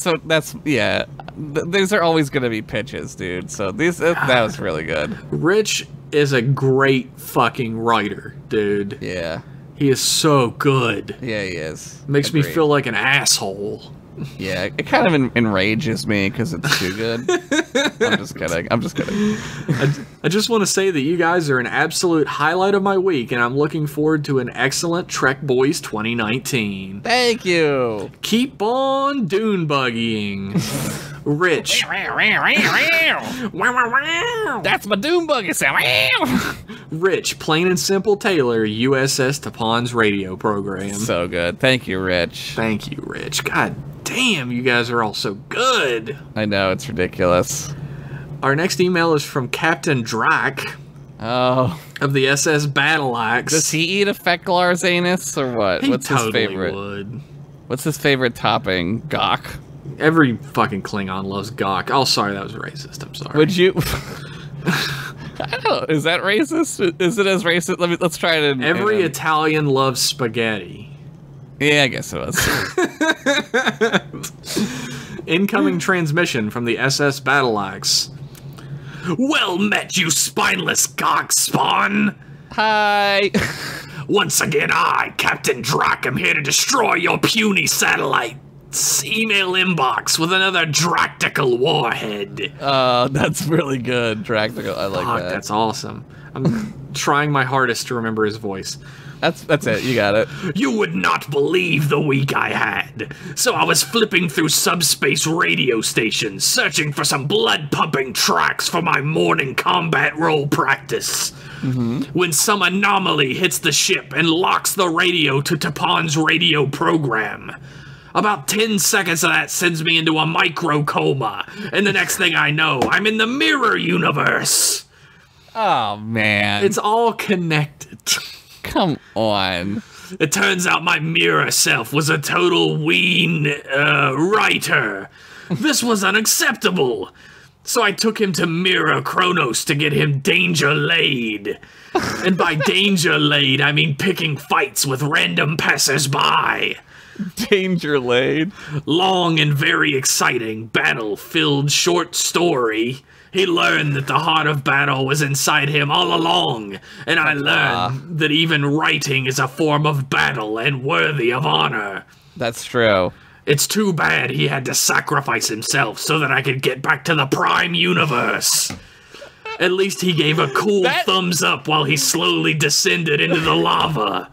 these are always going to be pitches, dude. So that was really good. Rich is a great fucking writer, dude. Yeah. He is so good. Yeah, he is. Makes me feel like an asshole. Yeah, it kind of enrages me because it's too good. I'm just kidding. I just want to say that you guys are an absolute highlight of my week, and I'm looking forward to an excellent Trek Boys 2019. Thank you. Keep on dune buggying. Rich. That's my dune buggy sound. Rich, plain and simple Taylor, USS Tapon's radio program. So good. Thank you, Rich. Thank you, Rich. God damn, you guys are all so good. I know, it's ridiculous. Our next email is from Captain Drac. Oh. Of the SS Battle Axe. Does he eat a Feklar's anus or what? He What's totally his favorite? Would. What's his favorite topping? Gawk. Every fucking Klingon loves Gawk. Oh, sorry, that was racist. I'm sorry. Would you? I don't know. Is that racist? Is it as racist? Let's try it. Every Italian loves spaghetti. Yeah, I guess it was. Incoming transmission from the SS Battle Axe. Well met, you spineless Gawk spawn! Hi! Once again, I, Captain Drac, am here to destroy your puny satellite's email inbox with another Dractical warhead. That's really good, Dractical. I like that. That's awesome. I'm trying my hardest to remember his voice. That's it. You got it. You would not believe the week I had. So I was flipping through subspace radio stations, searching for some blood-pumping tracks for my morning combat role practice. When some anomaly hits the ship and locks the radio to Tapon's radio program. About 10 seconds of that sends me into a micro coma, and the next thing I know, I'm in the mirror universe. Oh, man. It's all connected. Come on. It turns out my mirror self was a total ween, writer. This was unacceptable. So I took him to Mirror Kronos to get him danger laid. And by danger laid, I mean picking fights with random passers-by. Danger laid. Long and very exciting, battle-filled short story. He learned that the heart of battle was inside him all along, and I learned that even writing is a form of battle and worthy of honor. That's true. It's too bad he had to sacrifice himself so that I could get back to the Prime Universe. At least he gave a cool thumbs up while he slowly descended into the lava.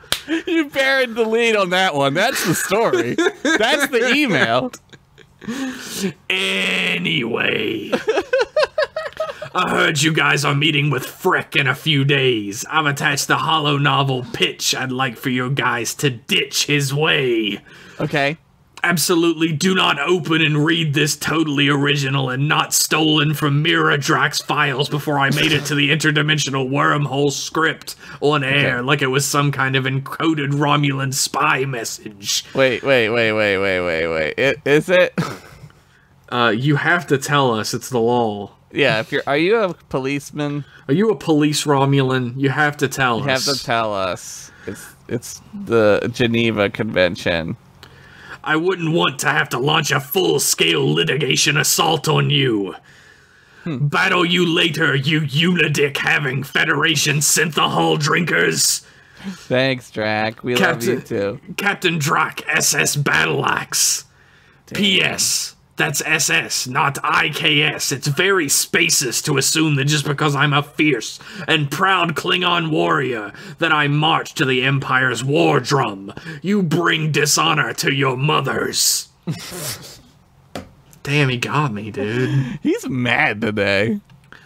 You buried the lead on that one. That's the story. That's the email. Anyway. I heard you guys are meeting with Frick in a few days. I've attached the holo novel pitch I'd like for you guys to ditch his way. Okay. Absolutely do not open and read this totally original and not stolen from Miradrax files before I made it to the interdimensional wormhole script on air like it was some kind of encoded Romulan spy message. Wait. Is it? You have to tell us. It's the law. Yeah, are you a policeman? Are you a police Romulan? You have to tell us. You have to tell us. It's the Geneva Convention. I wouldn't want to have to launch a full-scale litigation assault on you. Battle you later, you Unidick-having Federation synthahol drinkers. Thanks, Drac. We love you too. Captain Drac, SS Battleaxe. P.S. That's SS, not IKS. It's very spacist to assume that just because I'm a fierce and proud Klingon warrior that I march to the Empire's war drum. You bring dishonor to your mothers. Damn, he got me, dude. He's mad today.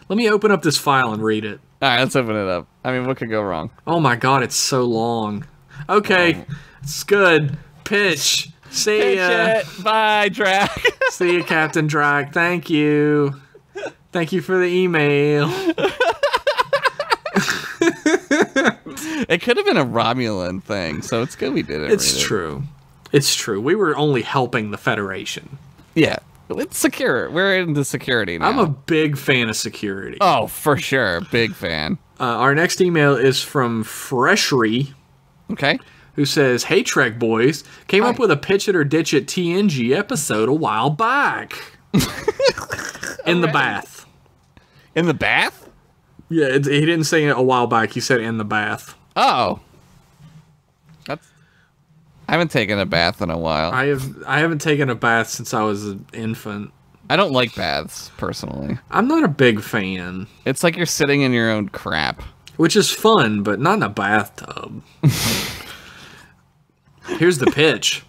Let me open up this file and read it. Alright, let's open it up. I mean, what could go wrong? Oh my god, it's so long. Okay, it's good. Pitch. See ya. Bye, Drac. See you, Captain Drac. Thank you. Thank you for the email. It could have been a Romulan thing, so it's good we didn't. It's true. It's true. We were only helping the Federation. Yeah. It's secure. We're into security now. I'm a big fan of security. Oh, for sure. Big fan. Our next email is from Freshry. Okay. Who says, "Hey Trek boys, came up with a pitch it or ditch it TNG episode a while back." In the bath. In the bath? Yeah, he didn't say it a while back. He said in the bath. Oh. I haven't taken a bath in a while. I haven't taken a bath since I was an infant. I don't like baths, personally. I'm not a big fan. It's like you're sitting in your own crap. Which is fun, but not in a bathtub. Here's the pitch.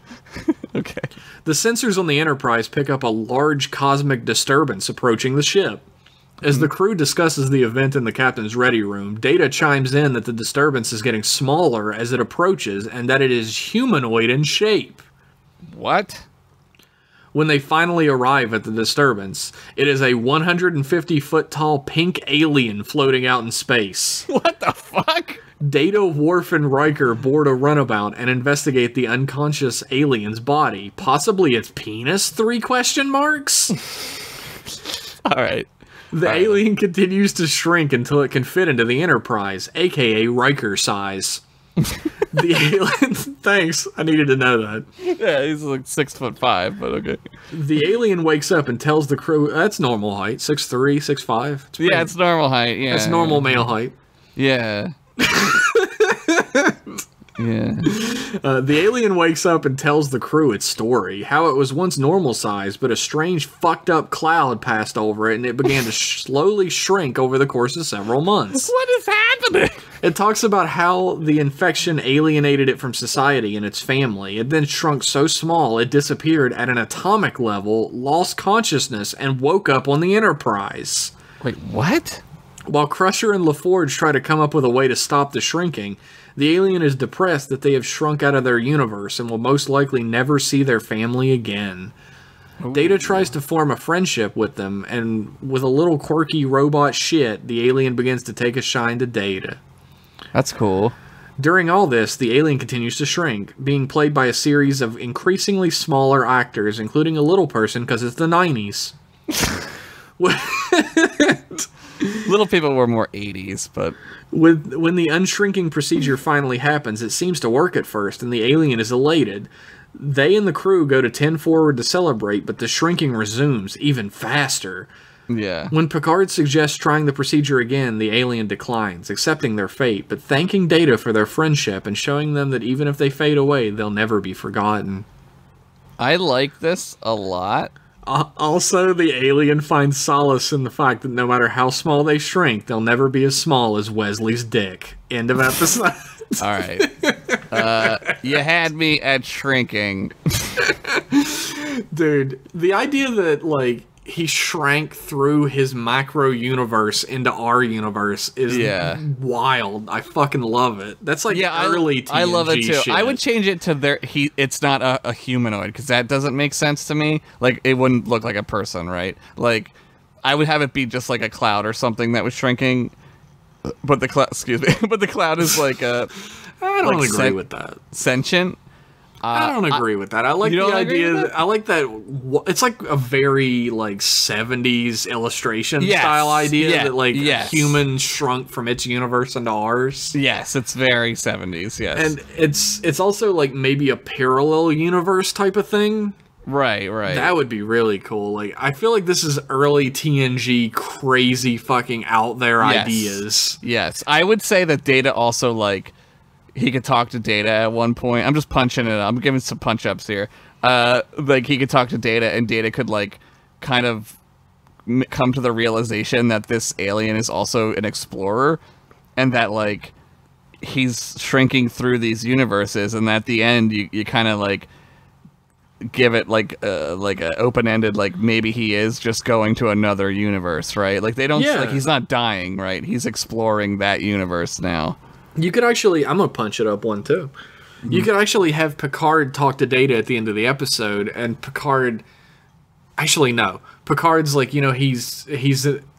Okay. The sensors on the Enterprise pick up a large cosmic disturbance approaching the ship. As the crew discusses the event in the captain's ready room, Data chimes in that the disturbance is getting smaller as it approaches and that it is humanoid in shape. What? When they finally arrive at the disturbance, it is a 150-foot tall pink alien floating out in space. What the fuck? Data, Worf, and Riker board a runabout and investigate the unconscious alien's body. Possibly its penis? 3 question marks? Alright. The alien continues to shrink until it can fit into the Enterprise, aka Riker size. The alien... Thanks, I needed to know that. Yeah, he's like 6'5", but okay. The alien wakes up and tells the crew... That's normal height, 6'3", 6'5". Yeah, it's normal height, yeah. That's normal male height. Yeah. Yeah. The alien wakes up and tells the crew its story, how it was once normal size, but a strange fucked up cloud passed over it and it began to slowly shrink over the course of several months. What is happening? It talks about how the infection alienated it from society and its family. It then shrunk so small it disappeared at an atomic level, lost consciousness, and woke up on the Enterprise. Wait, what? While Crusher and LaForge try to come up with a way to stop the shrinking, the alien is depressed that they have shrunk out of their universe and will most likely never see their family again. Ooh. Data tries to form a friendship with them, and with a little quirky robot shit, the alien begins to take a shine to Data. That's cool. During all this, the alien continues to shrink, being played by a series of increasingly smaller actors, including a little person because it's the 90s. Little people were more 80s, but... When the unshrinking procedure finally happens, it seems to work at first, and the alien is elated. They and the crew go to 10 forward to celebrate, but the shrinking resumes even faster. Yeah. When Picard suggests trying the procedure again, the alien declines, accepting their fate, but thanking Data for their friendship and showing them that even if they fade away, they'll never be forgotten. I like this a lot. Also, the alien finds solace in the fact that no matter how small they shrink, they'll never be as small as Wesley's dick. End of episode. All right. You had me at shrinking. Dude, the idea that, like, he shrank through his micro universe into our universe is wild. I fucking love it. That's like early TNG I love it too. shit. I would change it to it's not a humanoid, because that doesn't make sense to me. Like, it wouldn't look like a person, right? Like, I would have it be just like a cloud or something that was shrinking. But the cloud, excuse me, but the cloud is like a. I don't agree with that. Sentient. I don't agree with that. I like the idea. I like that. It's like a very like 70s illustration style idea that like a human shrunk from its universe into ours. Yes, it's very 70s. Yes, and it's also like maybe a parallel universe type of thing. Right. That would be really cool. Like, I feel like this is early TNG crazy fucking out there ideas. Yes, I would say that Data also like. He could talk to Data at one point. I'm just punching it. I'm giving some punch-ups here. Like, he could talk to Data, and Data could, like, kind of come to the realization that this alien is also an explorer, and that, like, he's shrinking through these universes, and at the end, you kind of, like, give it, like a open-ended, like, maybe he is just going to another universe, right? Like, they don't, like, he's not dying, right? He's exploring that universe now. You could actually, I'm going to punch it up one too. You could actually have Picard talk to Data at the end of the episode, and Picard, actually no. Picard's like, you know, he's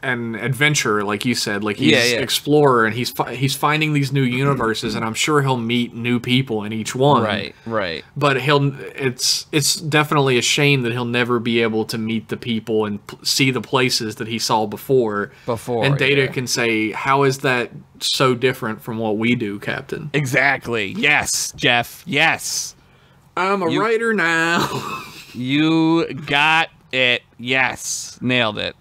an adventurer, like you said, like he's an explorer, and he's finding these new universes, and I'm sure he'll meet new people in each one. Right. But it's definitely a shame that he'll never be able to meet the people and see the places that he saw before. And Data can say, how is that so different from what we do, Captain? Exactly. Yes, Jeff. Yes. I'm a writer now. You got it. Yes. Nailed it.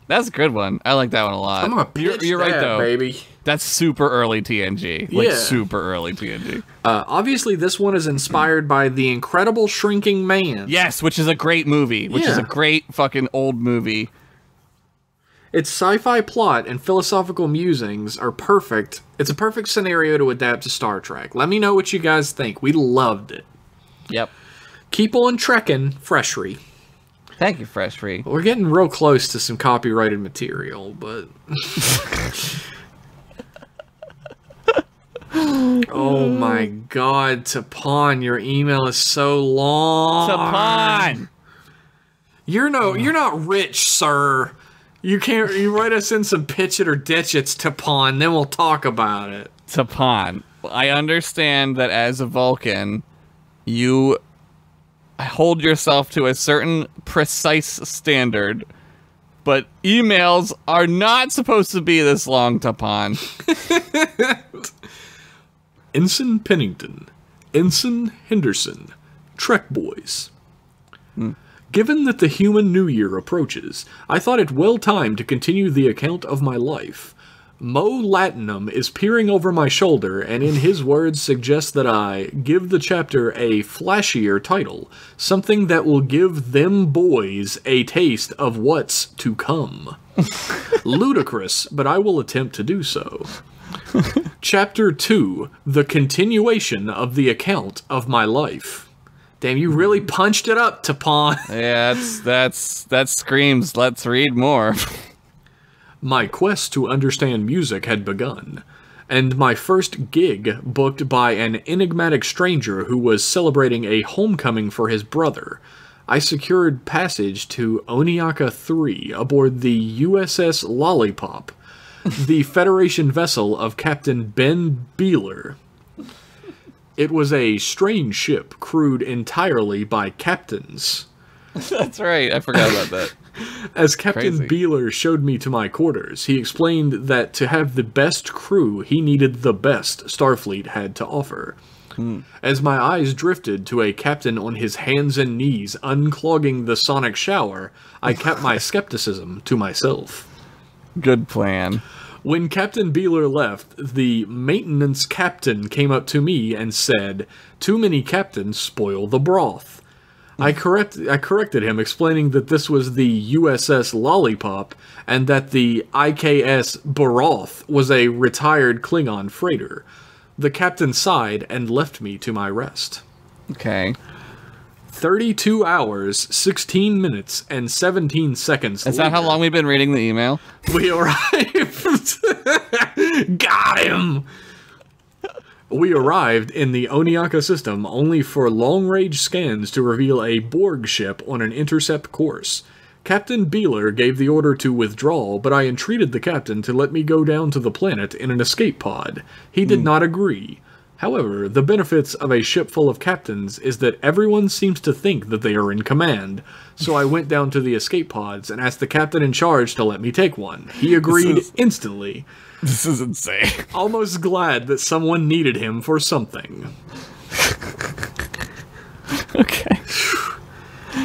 That's a good one. I like that one a lot. I'm gonna pitch you're right, though. Baby. That's super early TNG. Like, super early TNG. Obviously, this one is inspired by The Incredible Shrinking Man. Yes, which is a great movie. Which is a great fucking old movie. Its sci-fi plot and philosophical musings are perfect. It's a perfect scenario to adapt to Star Trek. Let me know what you guys think. We loved it. Yep. Keep on trekking, Freshry. Thank you, Freshry. We're getting real close to some copyrighted material, but... Oh my god, Tapon, your email is so long. Tapon! You're not rich, sir. You write us in some pitch it or ditch it's Tapon, then we'll talk about it. Tapon, I understand that as a Vulcan, you hold yourself to a certain precise standard, but emails are not supposed to be this long, Tapon. Ensign Pennington, Ensign Henderson, Trek Boys. Given that the human New Year approaches, I thought it well timed to continue the account of my life. Mo Latinum is peering over my shoulder, and in his words suggests that I give the chapter a flashier title, something that will give them boys a taste of what's to come. Ludicrous, but I will attempt to do so. Chapter 2, The Continuation of the Account of My Life. Damn, you really punched it up, Tapon. Yeah, that screams, let's read more. My quest to understand music had begun, and my first gig booked by an enigmatic stranger who was celebrating a homecoming for his brother. I secured passage to Oniaka 3 aboard the USS Lollipop, the Federation vessel of Captain Ben Beeler. It was a strange ship crewed entirely by captains. That's right, I forgot about that. As Captain Beeler showed me to my quarters, he explained that to have the best crew, he needed the best Starfleet had to offer. As my eyes drifted to a captain on his hands and knees unclogging the sonic shower, I kept my skepticism to myself. Good plan. When Captain Beeler left, the maintenance captain came up to me and said, "Too many captains spoil the broth." I corrected him, explaining that this was the USS Lollipop, and that the IKS Baroth was a retired Klingon freighter. The captain sighed and left me to my rest. Okay. 32 hours, 16 minutes, and 17 seconds Is that how long we've been reading the email? we arrived. Got him! We arrived in the Oniaka system only for long-range scans to reveal a Borg ship on an intercept course. Captain Beeler gave the order to withdraw, but I entreated the captain to let me go down to the planet in an escape pod. He did not agree. However, the benefits of a ship full of captains is that everyone seems to think that they are in command. So I went down to the escape pods and asked the captain in charge to let me take one. He agreed instantly. This is insane. Almost glad that someone needed him for something. Okay.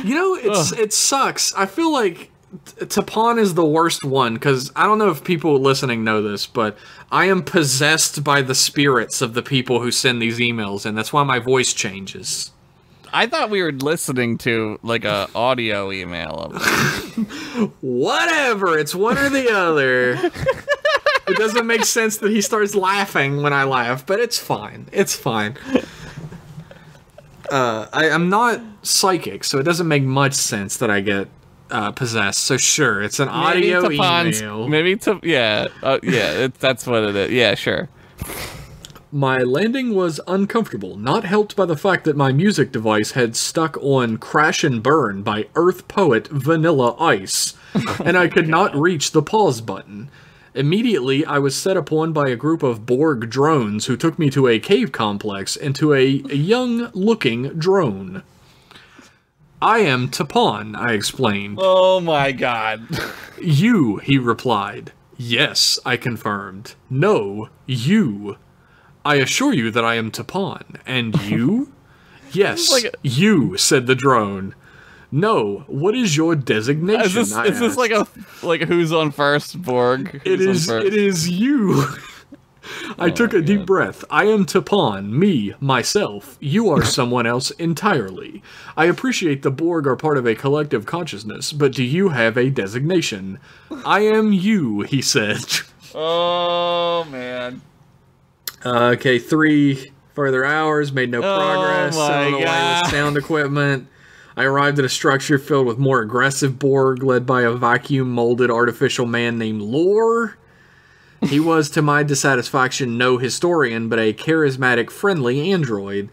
You know, it sucks. I feel like Tapon is the worst one, because I don't know if people listening know this, but I am possessed by the spirits of the people who send these emails, and that's why my voice changes. I thought we were listening to, like, a audio email of Whatever, it's one or the other. It doesn't make sense that he starts laughing when I laugh, but it's fine. It's fine. I'm not psychic, so it doesn't make much sense that I get possessed. So sure, it's an audio email. Maybe that's what it is. Yeah, sure. My landing was uncomfortable, not helped by the fact that my music device had stuck on Crash and Burn by Earth Poet Vanilla Ice, and I could not reach the pause button. Immediately, I was set upon by a group of Borg drones who took me to a cave complex and to a young-looking drone. I am Tapon, I explained. Oh my god. You, he replied. Yes, I confirmed. No, you. I assure you that I am Tapon. And you? Yes, you, said the drone. No, what is your designation? Is this like a who's on first, Borg? It is you. I took a deep breath. I am Tapon, me, myself. You are someone else entirely. I appreciate the Borg are part of a collective consciousness, but do you have a designation? I am you, he said. Oh, man. Okay, 3 further hours, made no progress. On the way with sound equipment. I arrived at a structure filled with more aggressive Borg, led by a vacuum-molded artificial man named Lore. He was, to my dissatisfaction, no historian, but a charismatic, friendly android.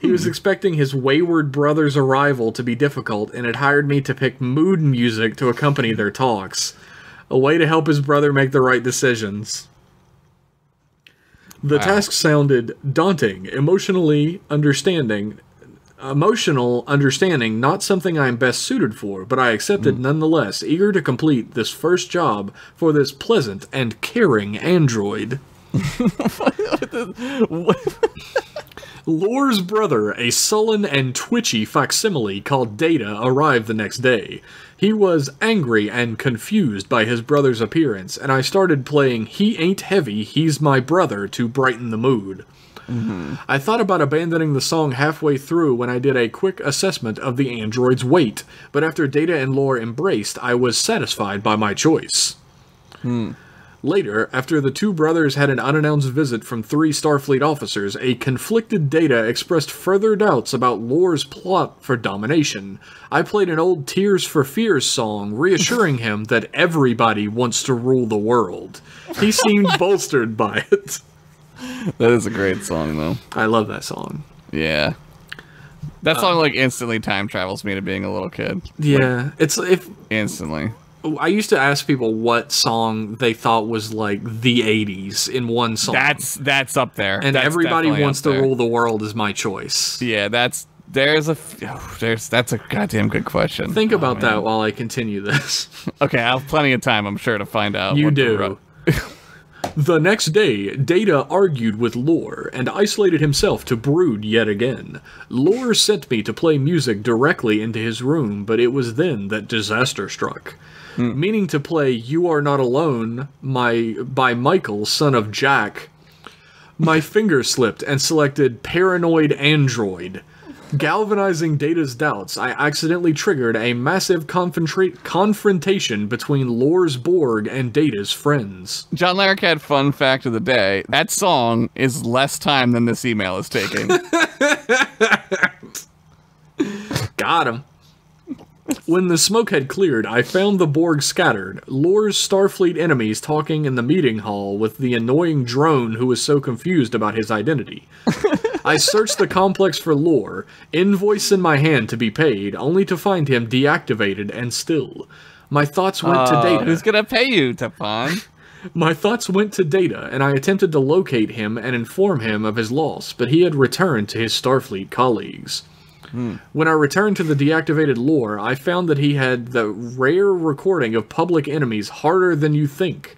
He was expecting his wayward brother's arrival to be difficult, and had hired me to pick mood music to accompany their talks. A way to help his brother make the right decisions. The task sounded daunting, emotional understanding, not something I am best suited for, but I accepted nonetheless, eager to complete this first job for this pleasant and caring android. Lore's brother, a sullen and twitchy facsimile called Data, arrived the next day. He was angry and confused by his brother's appearance, and I started playing He Ain't Heavy, He's My Brother to brighten the mood. I thought about abandoning the song halfway through when I did a quick assessment of the android's weight, but after Data and Lore embraced, I was satisfied by my choice. Later, after the two brothers had an unannounced visit from 3 Starfleet officers, a conflicted Data expressed further doubts about Lore's plot for domination. I played an old Tears for Fears song, reassuring him that everybody wants to rule the world. He seemed bolstered by it. That is a great song, though. I love that song. Yeah. That song, like, instantly time travels me to being a little kid. Yeah. Instantly. I used to ask people what song they thought was, like, the 80s in one song. That's up there. And that's Everybody Wants to Rule the World is my choice. Yeah, that's a goddamn good question. Think about that while I continue this. Okay, I have plenty of time, I'm sure, to find out. You do. The next day, Data argued with Lore and isolated himself to brood yet again. Lore sent me to play music directly into his room, but it was then that disaster struck. Meaning to play You Are Not Alone by Michael, son of Jack. My finger slipped and selected Paranoid Android. Galvanizing Data's doubts, I accidentally triggered a massive confrontation between Lore's Borg and Data's friends. John Larroquette, fun fact of the day, that song is less time than this email is taking. Got him. When the smoke had cleared, I found the Borg scattered, Lore's Starfleet enemies talking in the meeting hall with the annoying drone who was so confused about his identity. I searched the complex for Lore, invoice in my hand to be paid, only to find him deactivated and still. My thoughts went to Data. Who's gonna pay you, Tapon? My thoughts went to Data, and I attempted to locate him and inform him of his loss, but he had returned to his Starfleet colleagues. When I returned to the deactivated Lore, I found that he had the rare recording of Public Enemy's Harder Than You Think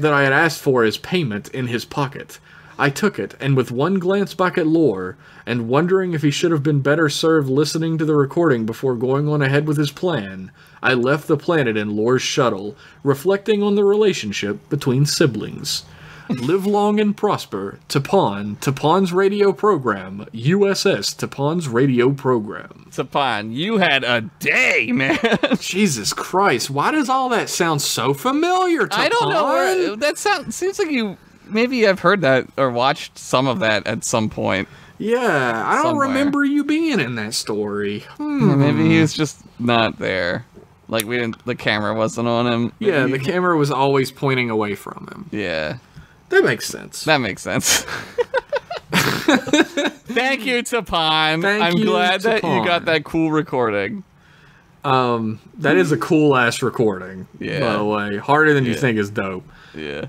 that I had asked for as payment in his pocket. I took it, and with one glance back at Lore, and wondering if he should have been better served listening to the recording before going on ahead with his plan, I left the planet in Lore's shuttle, reflecting on the relationship between siblings. Live long and prosper, Tapon, Tapon's radio program, USS Tapon's radio program. Tapon, you had a day, man. Jesus Christ, why does all that sound so familiar, Tapon? I don't know. That seems like maybe I've heard that or watched some of that at some point. Yeah, I don't Somewhere. remember you being in that story. Maybe he was just not there. Like the camera wasn't on him. Yeah, the camera was always pointing away from him. Yeah. That makes sense. That makes sense. Thank you, Tapon. I'm you, glad that you Tapon. got that cool recording. That is a cool ass recording. Yeah. By the way, Harder Than You Think is dope. Yeah.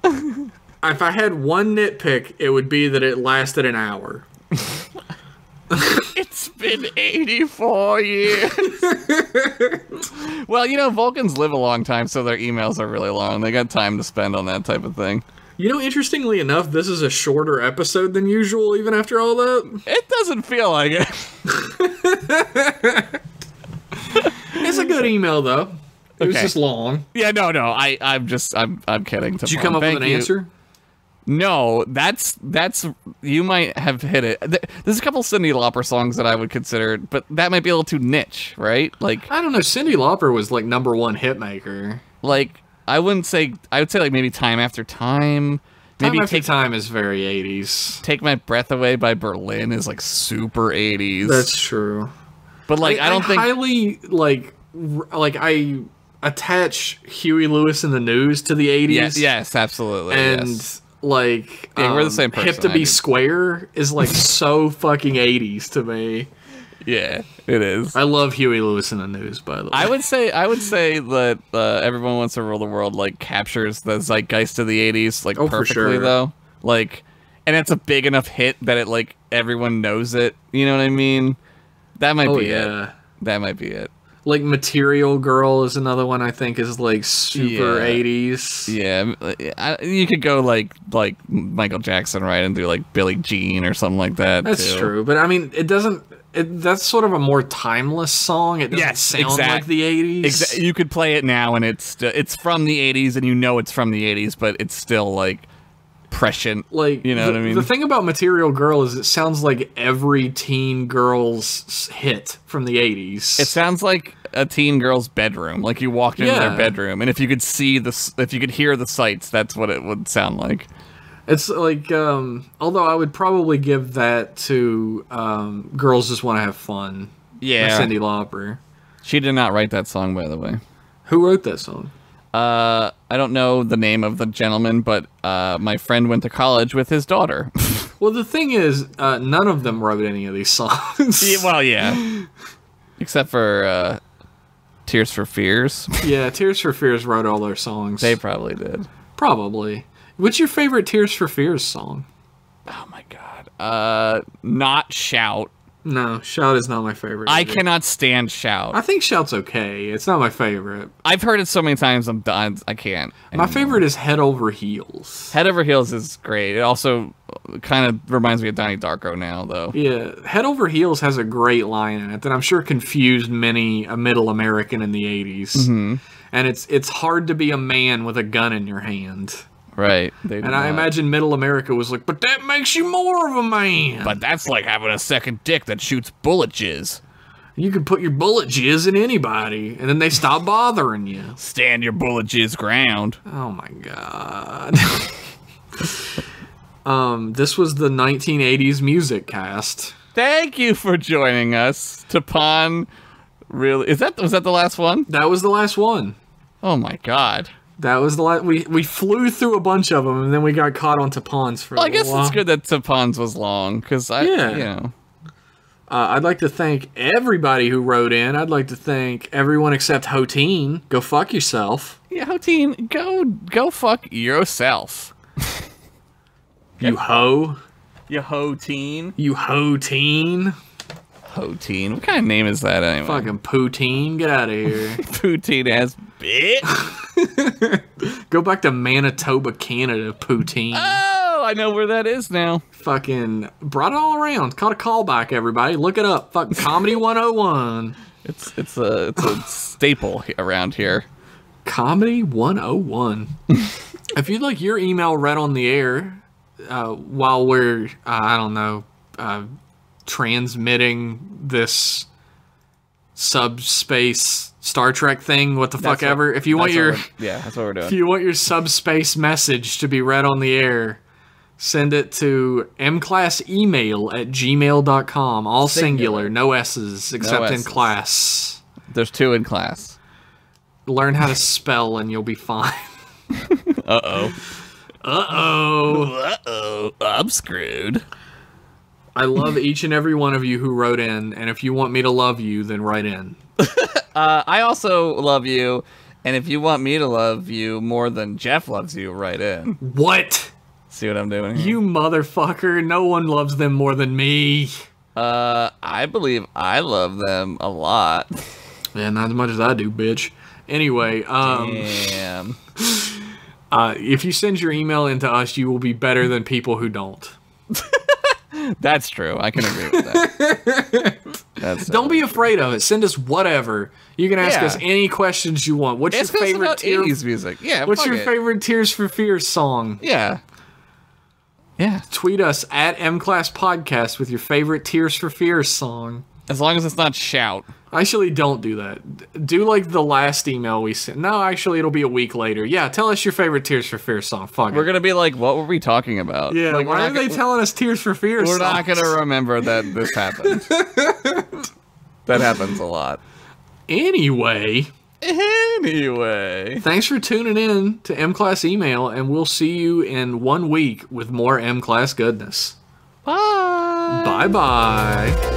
If I had one nitpick, it would be that it lasted an hour. It's been 84 years. Well, Vulcans live a long time, so their emails are really long. They got time to spend on that type of thing. Interestingly enough, this is a shorter episode than usual, even after all that. It doesn't feel like it. It's a good email, though. It was Okay. just long. Yeah, no. I'm kidding. Did you come up with an answer? No, that's you might have hit it. There's a couple Cyndi Lauper songs that I would consider, but that might be a little too niche, right? Like I don't know. Cyndi Lauper was like #1 hit maker. I would say like maybe Time After Time. Maybe Time After Time is very 80s. Take My Breath Away by Berlin is like super 80s. That's true. But like I don't think highly I attach Huey Lewis and the News to the 80s. Yes, absolutely. And yes. Yeah, we're the same person, Hip to I Be do. Square is like so fucking 80s to me. Yeah, it is. I love Huey Lewis and the News, by the way. I would say that Everyone Wants to Rule the World captures the zeitgeist of the 80s Oh, for perfectly sure. though. And it's a big enough hit that it everyone knows it. You know what I mean? That might be it. That might be it. Like Material Girl is another one I think is super Yeah. 80s. Yeah, you could go like Michael Jackson, right, and do Billie Jean or something like that. That's too. true, but I mean, it doesn't. That's sort of a more timeless song. It doesn't sound like the 80s. You could play it now, and it's from the 80s, and it's from the 80s, but it's still prescient. You know what I mean? The thing about Material Girl is it sounds like every teen girl's hit from the 80s. It sounds like a teen girl's bedroom. Like you walked into their bedroom, and if you could hear the sights, that's what it would sound like. It's although I would probably give that to Girls Just Want to Have Fun. Yeah. By Cyndi Lauper. She did not write that song, by the way. Who wrote that song? I don't know the name of the gentleman, but my friend went to college with his daughter. Well, the thing is, none of them wrote any of these songs. Yeah. Except for Tears for Fears. Yeah, Tears for Fears wrote all their songs. They probably did. Probably. What's your favorite Tears for Fears song? Oh my god. Not Shout. No, Shout is not my favorite. I either. cannot stand Shout. I think Shout's okay. It's not my favorite. I've heard it so many times I'm done. I can't. My favorite is Head Over Heels. Head Over Heels is great. It also kind of reminds me of Donnie Darko now, though. Yeah, Head Over Heels has a great line in it that I'm sure confused many a middle American in the 80s. Mm-hmm. And it's hard to be a man with a gun in your hand. Right. And I imagine middle America was like, but that makes you more of a man. But that's like having a second dick that shoots bullet jizz. You can put your bullet jizz in anybody, and then they stop bothering you. Stand your bullet jizz ground. Oh my god. This was the 1980s music cast. Thank you for joining us. Tapon, really? Was that the last one? That was the last one. Oh my god. That was the last. We flew through a bunch of them, and then we got caught on Tapon's for. Well, I guess while. it's good that Tapon's was long because you know. I'd like to thank everybody who wrote in. I'd like to thank everyone except Hoteen. Go fuck yourself. Yeah, Hoteen, go fuck yourself. You hoe. You Hoteen. You Hoteen. Hoteen. What kind of name is that anyway? Fucking poutine. Get out of here. Poutine ass bitch. Go back to Manitoba, Canada, poutine. Oh, I know where that is now. Fucking brought it all around. Caught a callback, everybody. Look it up. Fucking Comedy 101. It's a staple around here. Comedy 101. If you'd like your email read on the air while we're, I don't know, transmitting this subspace Star Trek thing, what the fuck ever. If you want that's what we're doing. If you want your subspace message to be read on the air, send it to mclassemail@gmail.com. All singular, no S's, except in class. There's 2 in class. Learn how to spell and you'll be fine. Uh-oh. Uh-oh. Uh-oh. I'm screwed. I love each and every one of you who wrote in, and if you want me to love you, then write in. I also love you, and if you want me to love you more than Jeff loves you, write in. What? See what I'm doing here? You motherfucker. No one loves them more than me. I believe I love them a lot. Yeah, not as much as I do, bitch. Anyway, Damn. if you send your email into us, you will be better than people who don't. That's true. I can agree with that. Don't be afraid of it. Send us whatever. You can ask us any questions you want. What's ask your favorite us about 80s music? Yeah. What's your favorite Tears for Fears song? Yeah. Yeah. Tweet us at mclasspodcast with your favorite Tears for Fears song. As long as it's not Shout. Actually, don't do that. Do like the last email we sent. No, actually, it'll be a week later. Yeah, tell us your favorite Tears for Fears song. Fuck it. We're going to be like, what were we talking about? Yeah, like, why are they telling us Tears for Fears We're songs? not going to remember that this happened. That happens a lot. Anyway, thanks for tuning in to M-Class Email, and we'll see you in 1 week with more M-Class goodness. Bye. Bye-bye.